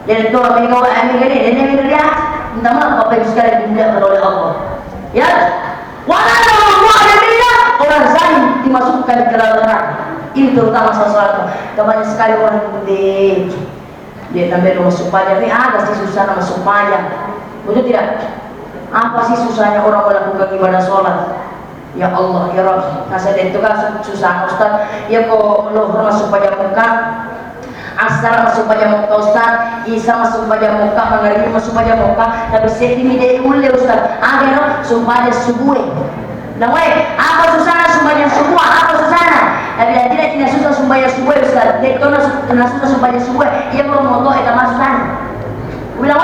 Dan itu orang yang ambil gini dan yang dia minta maaf Bapak Ibu sekalian dimuliakan oleh Allah. Ya, orang zalim dimasukkan ke dalam neraka. Ini terutama sesuatu. Banyak sekali orang dia tambah masuk pajak. Ini ada sih susah masuk pajak. Betul tidak? Apa sih susahnya orang melakukan ibadah sholat? Ya Allah, ya Rabb. Nasa itu kan susah Ustaz. Ya kok meluhur masuk pajak muka. Asar masuk pada muka Ustaz, Isa masuk pada muka, Maghrib masuk pada muka, tapi setimi dia ulle Ustaz. Ada no sumpahnya subuh. Namai apa susahnya sumpahnya subuh? Apa susahnya? Tapi tidak susah sumpahnya subuh Ustaz. Dia kena susah sumpahnya subuh. Ia belum mau itu masuk sana. Bilang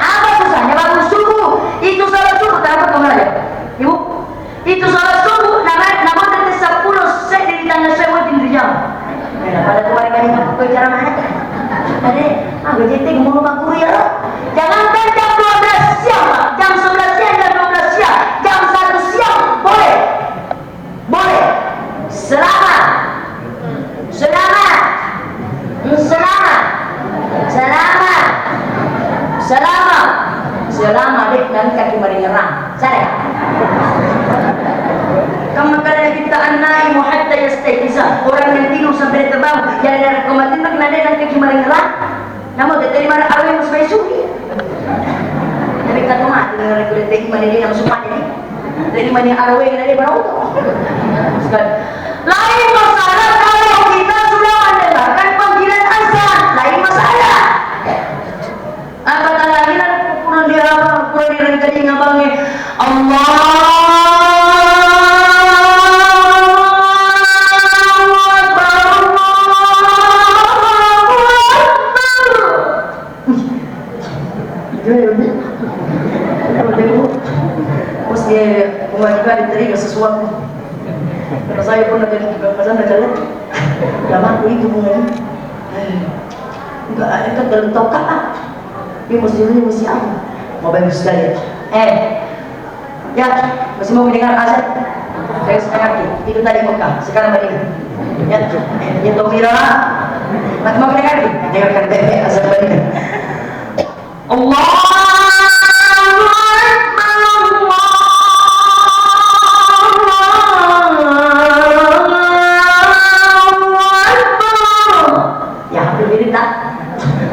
apa susahnya? Bangun subuh. Itu salat subuh. Kenapa kamu aja? Ibu, itu salat subuh. Nama nanti 10 set di tangga saya buat di jam. Pada keluarga ini aku cara mana? Tadi, aku jadi mau rumah guru ya. Jangankan jam 12 siang, jam 11 siang, jam 12 siang, jam 1 siang boleh, boleh. Selamat, selamat, selamat, selamat, selamat, selamat. Dek dan kaki mari nyerang, saya. Kama kana kita anai hatta yastaiza orang yang tidur sampai terbangun yang ada kematian nak nade dan kaki mari nyerang namun dari mana arwah musbai suki tapi kata mati dengan kulit dari mana dia masuk mati dari mana arwah yang ada baru lain masalah kalau kita sudah mendengarkan panggilan azan lain masalah apa lagi nak kurang dia kurang dia tadi ngabangnya Allah sesuatu. Karena saya pernah jadi tukang masak jalan. Lama itu bunga ini. Enggak ada dalam tokak ah. Dia mesti apa? Mau bagus sekali. Ya, masih mau mendengar azan? Saya setengah itu tadi Mekah, sekarang Madinah. Ya, ya Tomira, masih mau mendengar? Dengarkan baik-baik azan Madinah. Allah.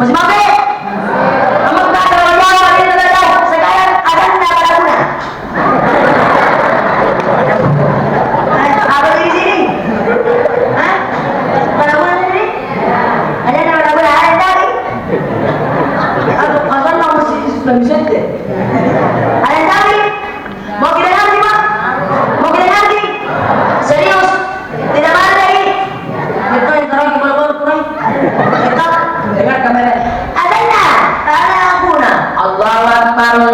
Masih pakai? Kamu tak ada jauh, ini tak jauh. Sekarang ada tidak ada guna. Apa di sini? Hah? Ada guna di sini? Ada tidak ada guna? Ada tadi? Asal kamu sudah bisa deh. Ada tadi? Mau kita nanti pak? Mau kita nanti? Serius? Tidak ada lagi? Betul yang terang kepala-kepala kurang. Kita dengar kamera. Adanya, ada guna. Allahu Akbar. Nak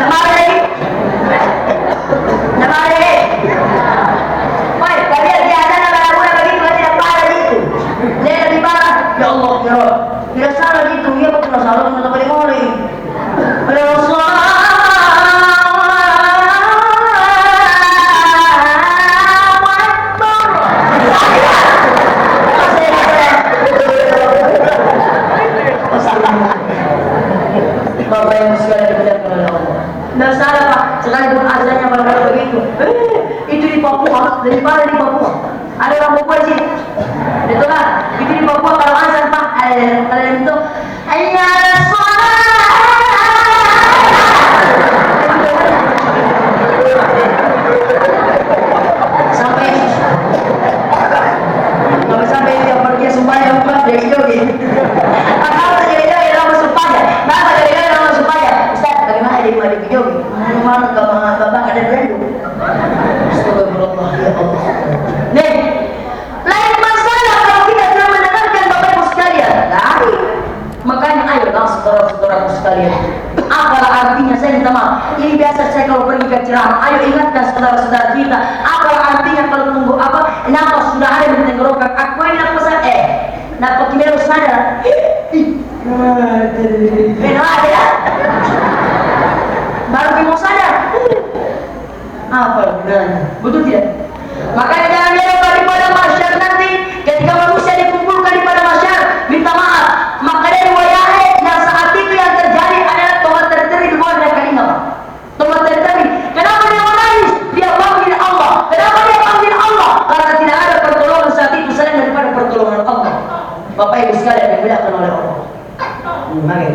marah lagi? Nak marah lagi? Baik, kalian dia ada nama guna begitu tidak parah gitu. Dia lebih parah. Ya Allah, ya Allah. Tidak salah gitu. Ya betul salah untuk paling mulai. Bapak yang sekalian dimuliakan oleh Allah. Tidak salah pak, sekalipun azannya pada begitu. Itu di Papua, daripada di Papua. Ada orang Papua di sini. Itu kan, itu di Papua kalau azan pak, ada itu. Hayya sampai dia pergi supaya bukan jadi jogi. Apa jadi jogi lama supaya? Kenapa jadi jogi lama supaya? Ustaz, bagaimana jadi mau jadi jogi? Mana bapak ada brand? Astagfirullah ya Allah. Nih, lain masalah kalau kita sudah mendengarkan bapak ibu sekalian. Lain. Makanya ayolah saudara-saudaraku sekalian. Apalah artinya saya minta maaf. Ini biasa saya kalau pergi ke ceramah. Ayo ingatkan saudara-saudara kita. Apalah artinya kalau tunggu apa? Kenapa sudah ada yang tenggorokan? Aku ini apa saya? Napa kita harus sadar? Benar ada ya? Baru kita mau sadar. Apa gunanya? Betul tidak? Makanya jangan lupa daripada masyarakat nanti ketika manusia dikumpulkan daripada masyarakat minta maaf. Maka dari wayahnya yang saat itu yang terjadi adalah tobat terteri di bawah dari kalinga pak. Tobat terteri. Kenapa dia menangis? Dia panggil Allah. Kenapa dia panggil Allah? Karena tidak ada pertolongan saat itu selain daripada pertolongan Allah. Bapak ibu sekalian yang dimuliakan oleh Allah. Mari.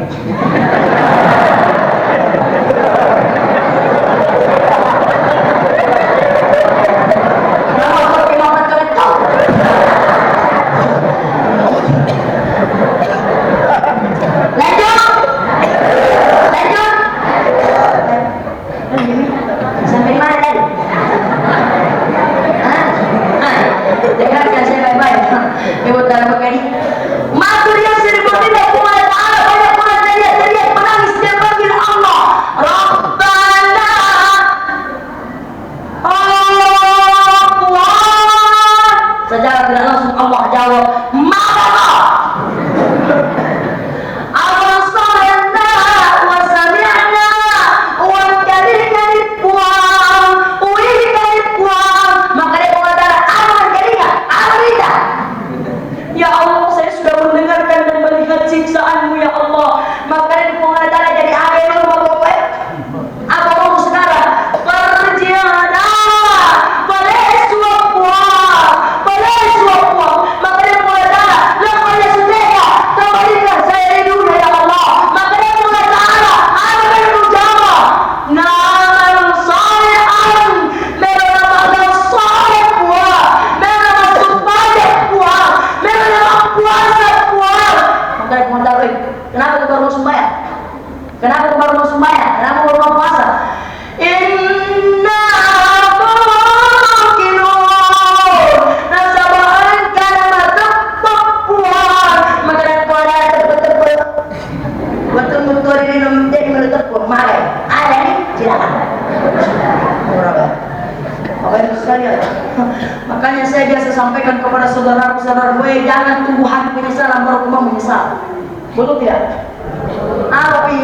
sampaikan kepada saudara-saudara gue, jangan tunggu hari penyesalan baru kamu menyesal. Betul tidak? Tapi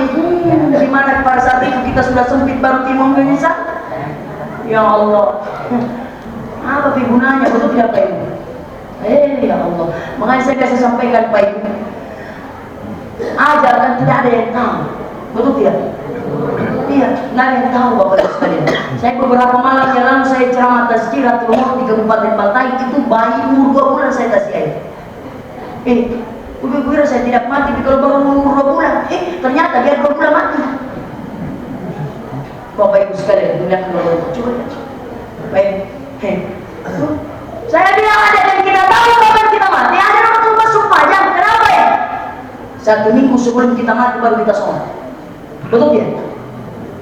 gimana pada saat itu kita sudah sempit baru timur menyesal? Ya Allah, apa gunanya? Betul tidak Pak Ibu? Ya Allah, makanya saya biasa sampaikan Pak Ibu, ajar kan tidak ada yang tahu. Betul tidak? Iya, nggak ada yang tahu Bapak Ibu sekalian. Saya beberapa malam yang lalu saya ceramah Tazkiratul Maut di Kabupaten Bantai, itu bayi umur 2 bulan saya kasih air. Udah kira saya tidak mati, tapi kalau baru umur 2 bulan, ternyata dia 2 bulan mati. Bapak Ibu sekalian, dunia keluar coba. Baik, saya bilang ada yang kita tahu kapan kita mati, ada yang cuma sumpah jam. Kenapa ya? 1 minggu sebelum kita mati baru kita sholat. Betul ya?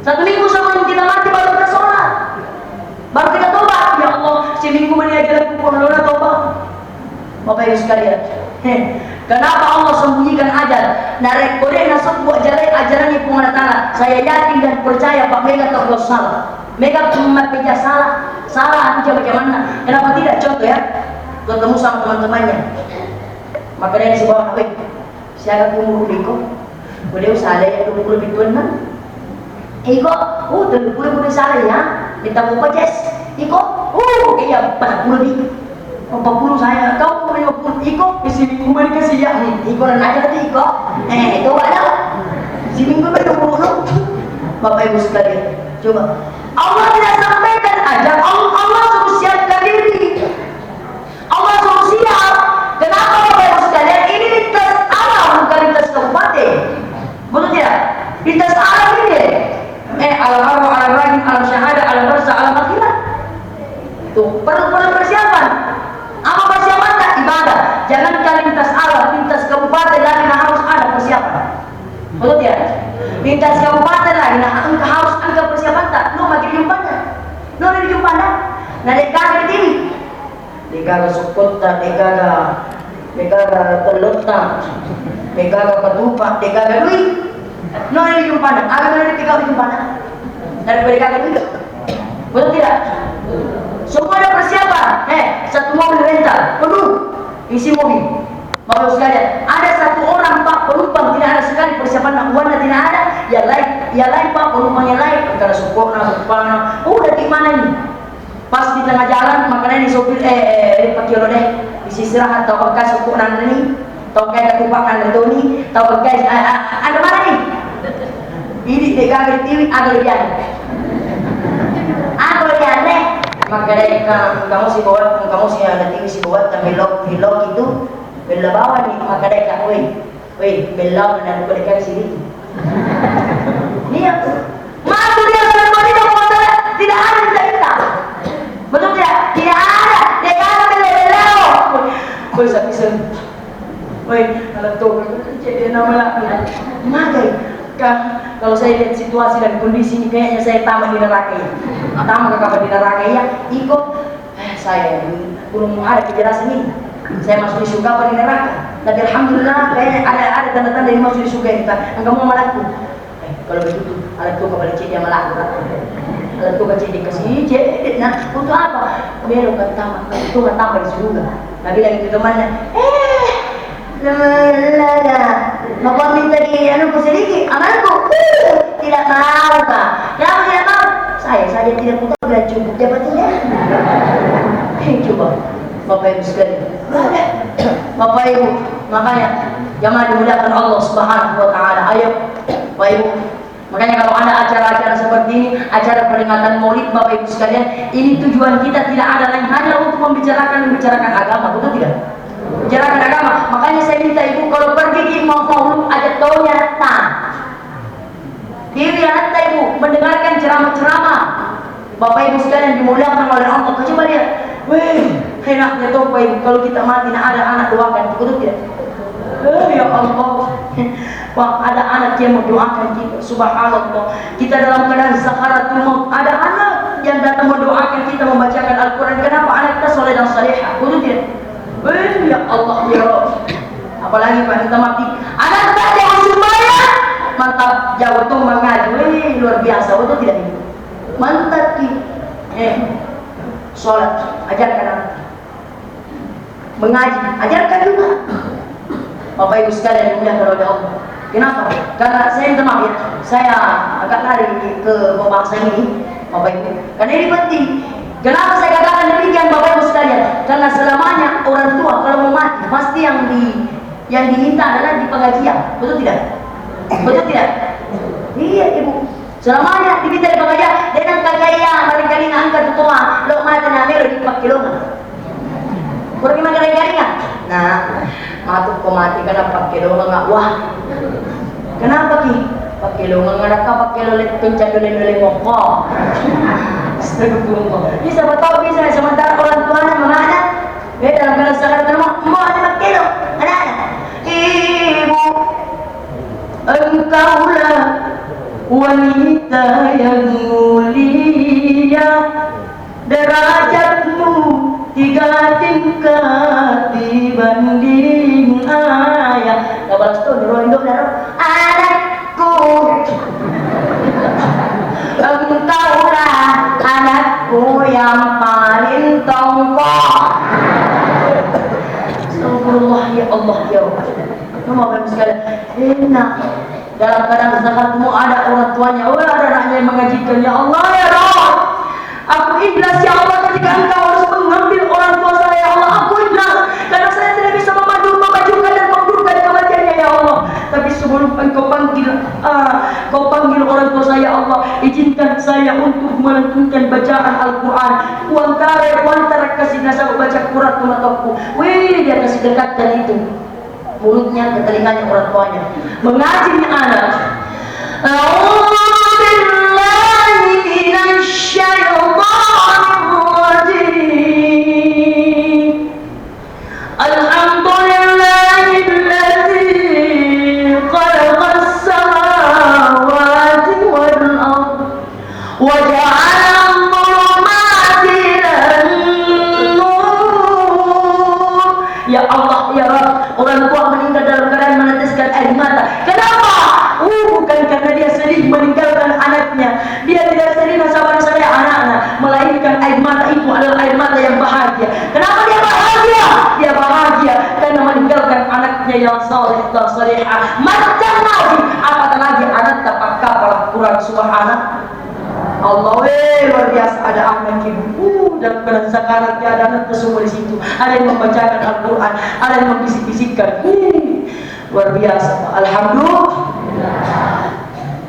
1 minggu sebelum kita mati baru kita sholat, baru kita tobat. Ya Allah, seminggu mana aja aku perlu tobat. Bapak Ibu sekalian, kenapa Allah sembunyikan ajal? Narek kode nasab buat ajarannya pengacara. Saya yakin dan percaya Pak Mega tak salah. Mega cuma peja salah aja bagaimana? Kenapa tidak? Contoh ya, ketemu sama teman-temannya, maka dia si bawah apa? Siapa umur Iko? Boleh usaha yang 20 lebih tuan kan? Iko, 20 salah ya? Minta apa Jess? Iko, iya 40 lebih. 40 saya, kau 50 Iko, isi minggu mana kasih ya? Iko dan aja tadi Iko. Itu ada. Si minggu mana 20? Bapak Ibu sekalian, coba. Allah tidak sampaikan aja, Allah suruh siapkan diri. Allah suruh siap. Kenapa Bapak Ibu sekalian? Ini lintas alam, bukan lintas kabupaten. Betul tidak? Lintas alam ini. Alam arwah, alam rahim, alam syahadah, alam barzah, alam akhirat. Tuh, perlu persiapan. Apa persiapan? Tak ibadah. Jangan kali lintas alam, lintas kabupaten lagi harus ada persiapan. Betul tidak? Lintas kabupaten lagi harus ada persiapan tak? Lu makin jumpanya. Lu ada jumpanya. Nah, dekaga di sini. Dekaga Sukota, dekaga Terletak, dekaga Ketupat, dekaga Dui. Lu ada jumpanya. Agak ada dekaga jumpanya. Daripada dekaga Dui. Betul tidak? Semua ada persiapan. Satu mobil rental penuh isi mobil. Bapak sekalian, ada 1 orang Pak penumpang tidak ada sekali persiapan, uangnya tidak ada. Ya lain Pak penumpangnya lain. Karena supana, udah di mana ini? Pas di tengah jalan, makanya ini sopir pakai deh isi istirahat atau bekas supuk ini, atau kayak ketupak nanti ini, atau bekas ada mana nih? Ini dekaget ini ada lebihan. Ada lebihan deh. Makanya kamu si bawa, kamu si ada TV si bawa, tapi belok itu bela bawah nih, maka dia weh belok dan berikan sini. Iya, masuk dia dalam body tidak ada cerita. Betul tidak? Tidak ada. Dia kata bela. Kau bisa. Weh, kalau tuh jadi nama lagi. Makai. Kalau saya lihat situasi dan kondisi ini kayaknya saya tamat di neraka ya. Tamat ke di neraka ya. Ikut saya belum ada kejelasan ini. Saya masuk di surga di neraka. Tapi alhamdulillah kayaknya ada tanda-tanda yang masuk di surga kita. Enggak mau malaku. Kalau begitu alat tuh kembali dia malaku. Alat tuh kecil dikasih cedek. Nah untuk apa? Belok ke tamat. Itu nggak tambah di surga. Nabi lagi ke temannya. Bapak minta di sedikit amalku. Tidak mau Kak. Kenapa tidak mau? Saya saja tidak punya bilang cukup jabatannya. Coba Bapak Ibu sekalian. Bapak Ibu, makanya jangan dimuliakan Allah Subhanahu wa taala. Ayo Bapak Ibu. Makanya kalau ada acara-acara seperti ini, acara peringatan Maulid Bapak Ibu sekalian, ini tujuan kita tidak ada lain hanya untuk membicarakan agama, betul tidak? Bicarakan agama. Makanya saya minta Ibu kalau pergi di Maulid ajak taunya datang. Diri anda Ibu mendengarkan ceramah-ceramah. Bapak Ibu sekalian dimuliakan oleh Allah. Coba lihat. Weh, enaknya tuh Bapak Ibu kalau kita mati nah ada anak doakan, betul tidak? Ya Allah. Wah, ada anak yang mendoakan kita. Subhanallah. Kita dalam keadaan sakaratul maut, ada anak yang datang mendoakan kita membacakan Al-Qur'an. Kenapa? Anak kita soleh dan salihah. Betul tidak? Ya Allah ya Rabb. Apalagi Pak kita mati. Anak kita yang supaya mantap jauh tuh mengaji. Luar biasa, betul tidak ini? Mantap ki. Sholat, ajarkan anak. mengaji, ajarkan juga. Bapak Ibu sekalian yang dimuliakan oleh Allah. Kenapa? Karena saya minta maaf ya, saya agak lari ke pembahasan ini, Bapak Ibu. Karena ini penting. Kenapa saya katakan demikian, Bapak Ibu sekalian? Karena selamanya orang tua kalau mau mati, pasti yang diminta adalah di pengajian, betul tidak? Betul tidak? Iya Ibu. Selamanya diminta di pengajian. Dengan kagaya barangkali angkat tua, lo mati namero di pakilongan. Kurang gimana kagaya? Nah, matuk ko mati ka na pakilongan nga. Wah, kenapa ki? Pakilongan nga ka, pakilolit pencadulin-dulin mo ko. Astagfirullah. Bisa tahu bisa sementara orang tuanya mga anak. Dalam keadaan sekarang mau ada pakilo, anak-anak. Ibu, engkaulah wanita yang mulia, derajatmu 3 tingkat dibanding ayah. Gak balas tuh, diroindok anakku. Engkaulah anakku yang paling tongkol. Astagfirullah, ya Allah ya Allah. Nama bapak sekalian, enak. Dalam keadaan zakatmu ada orang tuanya, ada anaknya yang mengajikan. Ya Allah ya Allah, aku ikhlas ya Allah ketika engkau harus mengambil orang tua saya. Ya Allah, aku ikhlas karena saya tidak bisa memajukan dan mengundurkan kematiannya ya Allah. Tapi sebelum engkau panggil orang tua saya, Allah, izinkan saya untuk melantunkan bacaan Al-Quran. Kuantara kasih nasa baca Quran tunatokku. Wih, dia kasih dekatkan itu mulutnya ke telinganya orang tuanya. Mengaji anak. Ya Allah, ya Rabb, orang tua meninggal dalam keadaan meneteskan air mata. Kenapa? Bukan karena dia sedih meninggalkan anaknya. Dia tidak sedih nasabah saya anaknya, melainkan air mata itu adalah air mata yang bahagia. Kenapa dia bahagia? Dia bahagia karena meninggalkan anaknya yang saleh dan salihah. Macam lagi, apatah lagi anak tapak kapal Quran subhanallah. Allah, luar biasa. Ada anak ibu dan pada sekarang ada anak semua di situ. Ada yang membacakan Al-Quran, ada yang membisik-bisikkan. Luar biasa. Alhamdulillah.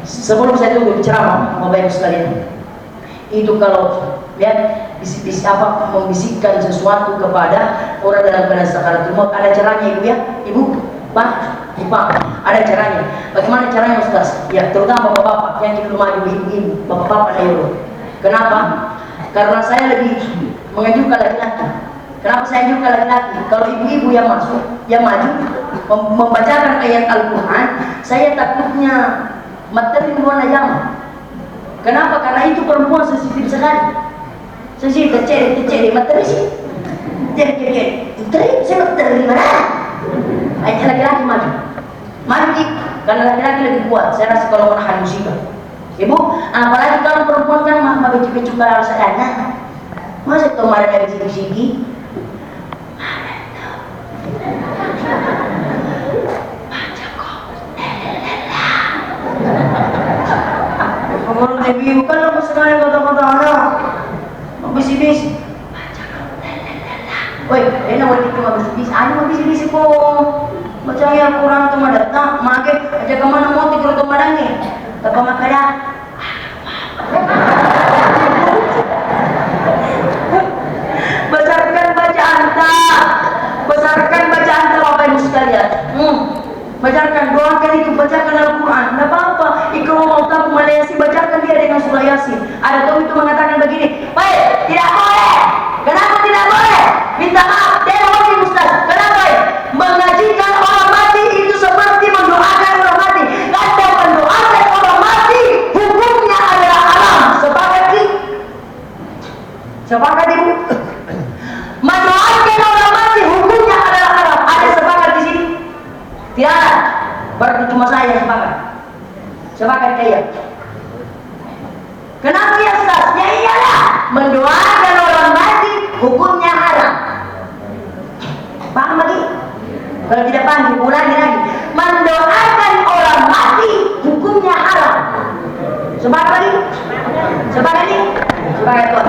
Sebelum saya tunggu ceramah, Bapak Ibu sekalian, itu kalau lihat bisik-bisik apa membisikkan sesuatu kepada orang dalam keadaan sakaratul maut, ada caranya Ibu ya, Ibu, Pak, ada caranya. Bagaimana caranya Ustaz? Ya, terutama bapak-bapak yang di rumah ibu-ibu, bapak-bapak ayo. Kenapa? Karena saya lebih mengajukan laki-laki. Kenapa saya ajukan laki-laki? Kalau ibu-ibu yang masuk, yang maju, membacakan ayat Al-Quran, saya takutnya materi warna jamaah. Kenapa? Karena itu perempuan sensitif sekali. Sensitif, terceri, materi sih. Jadi, saya materi mana? Ayat laki-laki maju. Maju, karena laki-laki lebih kuat. Saya rasa kalau menahan musibah. Ibu, apalagi kalau perempuan kan mah becuk-becuk kalau sadana. Masa tuh marah dari sini-sini? Kalau lebih bukan apa sekali kata-kata anak. Bisi-bisi. Woi, enak waktu itu bisi-bisi. Ani bisi-bisi kok. Macam yang kurang tuh datang, makan aja kemana mau tidur ke madangnya. Tapi makanya besarkan bacaan tak, besarkan bacaan tak Bapak Ibu sekalian. Bacakan, doakan itu, bacakan Al-Quran. Tidak apa-apa. Ikut mau tahu Malaysia, bacakan dia dengan surah Yasin. Ada tahu itu mengatakan begini, baik, tidak boleh. Kenapa tidak boleh? Minta maaf, dia wajib Ustaz. Kenapa? Mengajikan orang mati itu seperti mendoakan orang mati. Kata mendoakan orang mati, hukumnya adalah haram. Sepakat Ibu? Mendoakan orang mati, hukumnya adalah haram. Ada sepakat di sini? Tidak ada. Berarti cuma saya yang sepakat. Sepakat kaya. Kenapa ya Ustaz? Ya iyalah, mendoakan orang mati hukumnya haram. Kalau tidak paham, ulangi lagi. Mendoakan orang mati hukumnya haram. Sebagai lagi? Sebagai ini? Sebagai Tuhan.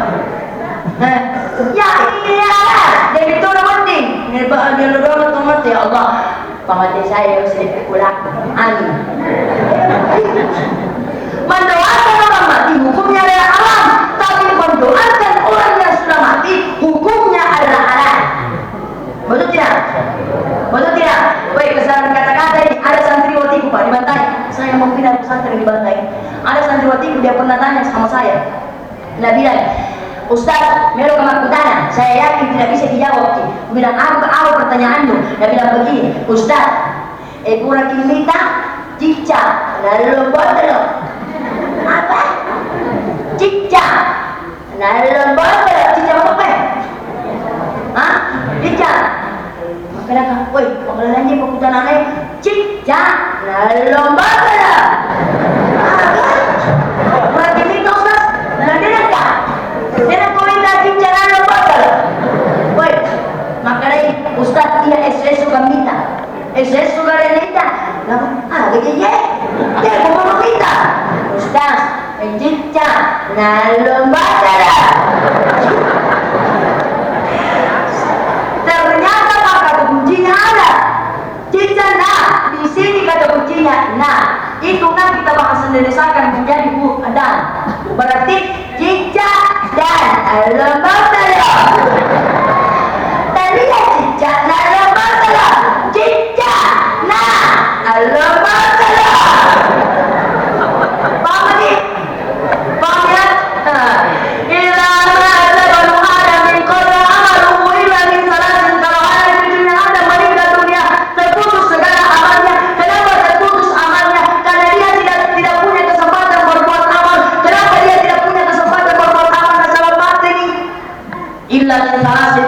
Ya ini haram. Jadi itu orang penting. Dia doa untuk mati. Ya Allah, pamati saya sedikit pulang. Amin. Mendoakan orang mati hukumnya adalah haram. Tapi mendoakan orang yang sudah mati hukumnya adalah halal. Betul tidak? Betul tidak? Baik, kesalahan kata-kata ini. Ada santriwatiku Pak dibantai. Saya mau pindah pesantren dibantai. Ada santriwatiku dia pernah tanya sama saya. Dia bilang, Ustaz, melo kemakutana. Saya yakin tidak bisa dijawab. Dia bilang, apa pertanyaanmu? Dia bilang begini, Ustaz, kurang kita cicak lalu botol. Apa? Cicak lalu botol. Cicak apa? Hah? Cicak. Makanya, woi, pengalaman dia pengkutan aneh, cicak lalu botol. Kurang kita Ustaz, lalu dia tak? Dia nak komentar cicak lalu botol. Woi, makanya Ustaz dia SS suka minta. SS suka minta. Begini dia mau minta. Ustaz, cicak lalu botol. Ternyata kata kuncinya ada. Cicak nah, di sini kata kuncinya nah. Itu kan kita bahas Indonesiakan menjadi dan. Berarti cicak dan lembaga. Tadi ya cicak dan lembaga. Cicak nah lembaga. Paham ni? Paham ya?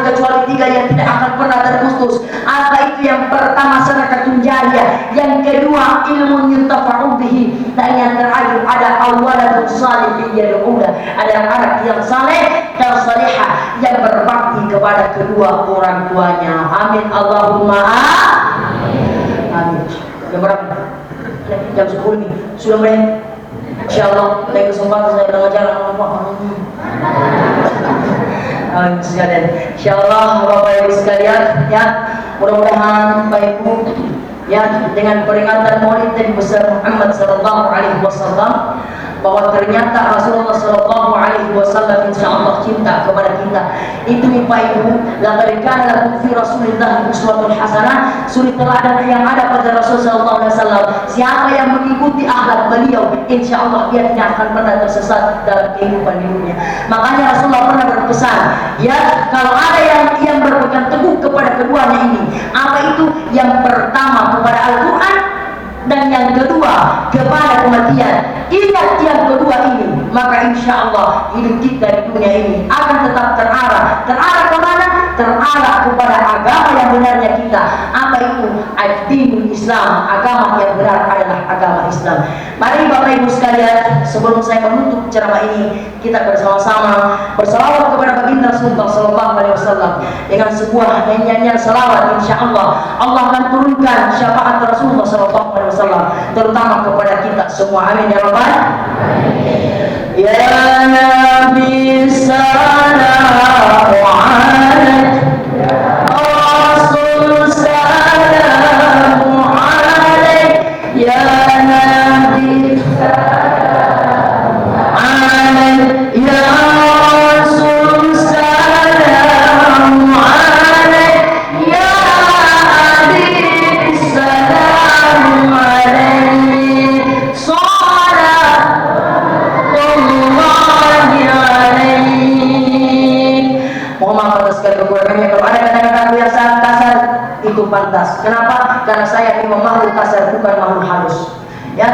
Kecuali tiga yang tidak akan pernah terputus. Apa itu? Yang pertama sedekah jariyah, yang kedua ilmu yuntafa'u bihi, dan yang terakhir ada awalatun salih yad'ulah, ada anak yang saleh dan salihah yang berbakti kepada kedua orang tuanya. Amin Allahumma amin. Jam berapa? Jam 10 nih. Sudah mulai. Insyaallah lain kesempatan saya mengajar apa? Insyaallah Bapak Ibu sekalian ya, mudah-mudahan Bapak Ibu ya dengan peringatan Maulid Nabi besar Muhammad sallallahu alaihi wasallam bahwa ternyata Rasulullah sallallahu alaihi wasallam insyaallah cinta kepada kita. Itu Bapak Ibu, laqad kana lakum fi Rasulillah uswatun hasanah, suri teladan yang ada pada Rasul sallallahu alaihi wasallam. Siapa yang mengikuti akhlak beliau, insyaallah dia tidak akan pernah tersesat dalam kehidupan hidupnya. Makanya Rasulullah pernah berpesan, ya kalau ada yang berpegang teguh kepada keduanya ini, apa itu? Yang pertama kepada Al-Qur'an, dan yang kedua kepada kematian. Ingat yang kedua ini, maka insya Allah hidup kita di dunia ini akan tetap terarah. Terarah kemana? Terarah kepada agama yang benarnya kita. Apa itu? Ad-dinul Islam. Agama yang benar adalah agama Islam. Mari Bapak Ibu sekalian, sebelum saya menutup ceramah ini, kita bersama-sama bersalawat kepada baginda Rasulullah sallallahu alaihi wasallam dengan sebuah nyanyian salawat. Insya Allah Allah akan turunkan syafaat Rasulullah sallallahu alaihi wasallam terutama kepada kita semua. Amin ya rabbal. Ya Nabi sallallahu alaihi Rasul sallallahu alaihi ya Nabi sallallahu alaihi ya Rasul sallallahu alaihi ya Habib sallallahu alaihi mohon maaf atas segala kekurangannya. Kalau ada kata-kataku yang sangat kasar, itu pantas. Kenapa? Karena saya memang makhluk kasar, bukan makhluk halus. Ya,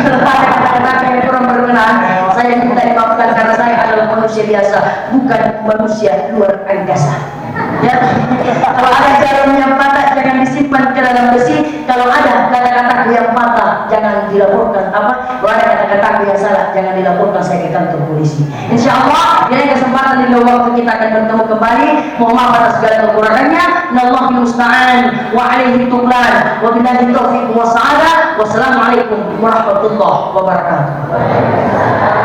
kalau ada kata-kata yang kurang berkenan, saya minta dimaafkan karena saya adalah manusia biasa, bukan manusia luar angkasa. Ya, kalau ada jarum yang patah jangan disimpan ke dalam besi. Kalau ada kata-kataku yang patah, jangan dilaporkan kalau ada kata-kata yang salah jangan dilaporkan saya ke kantor polisi. Insyaallah di lain kesempatan di lain waktu kita akan bertemu kembali. Mohon maaf atas segala kekurangannya. Nallahu musta'an wa alaihi tuqlan wa billahi taufiq wa sa'adah. Wassalamualaikum warahmatullahi wabarakatuh.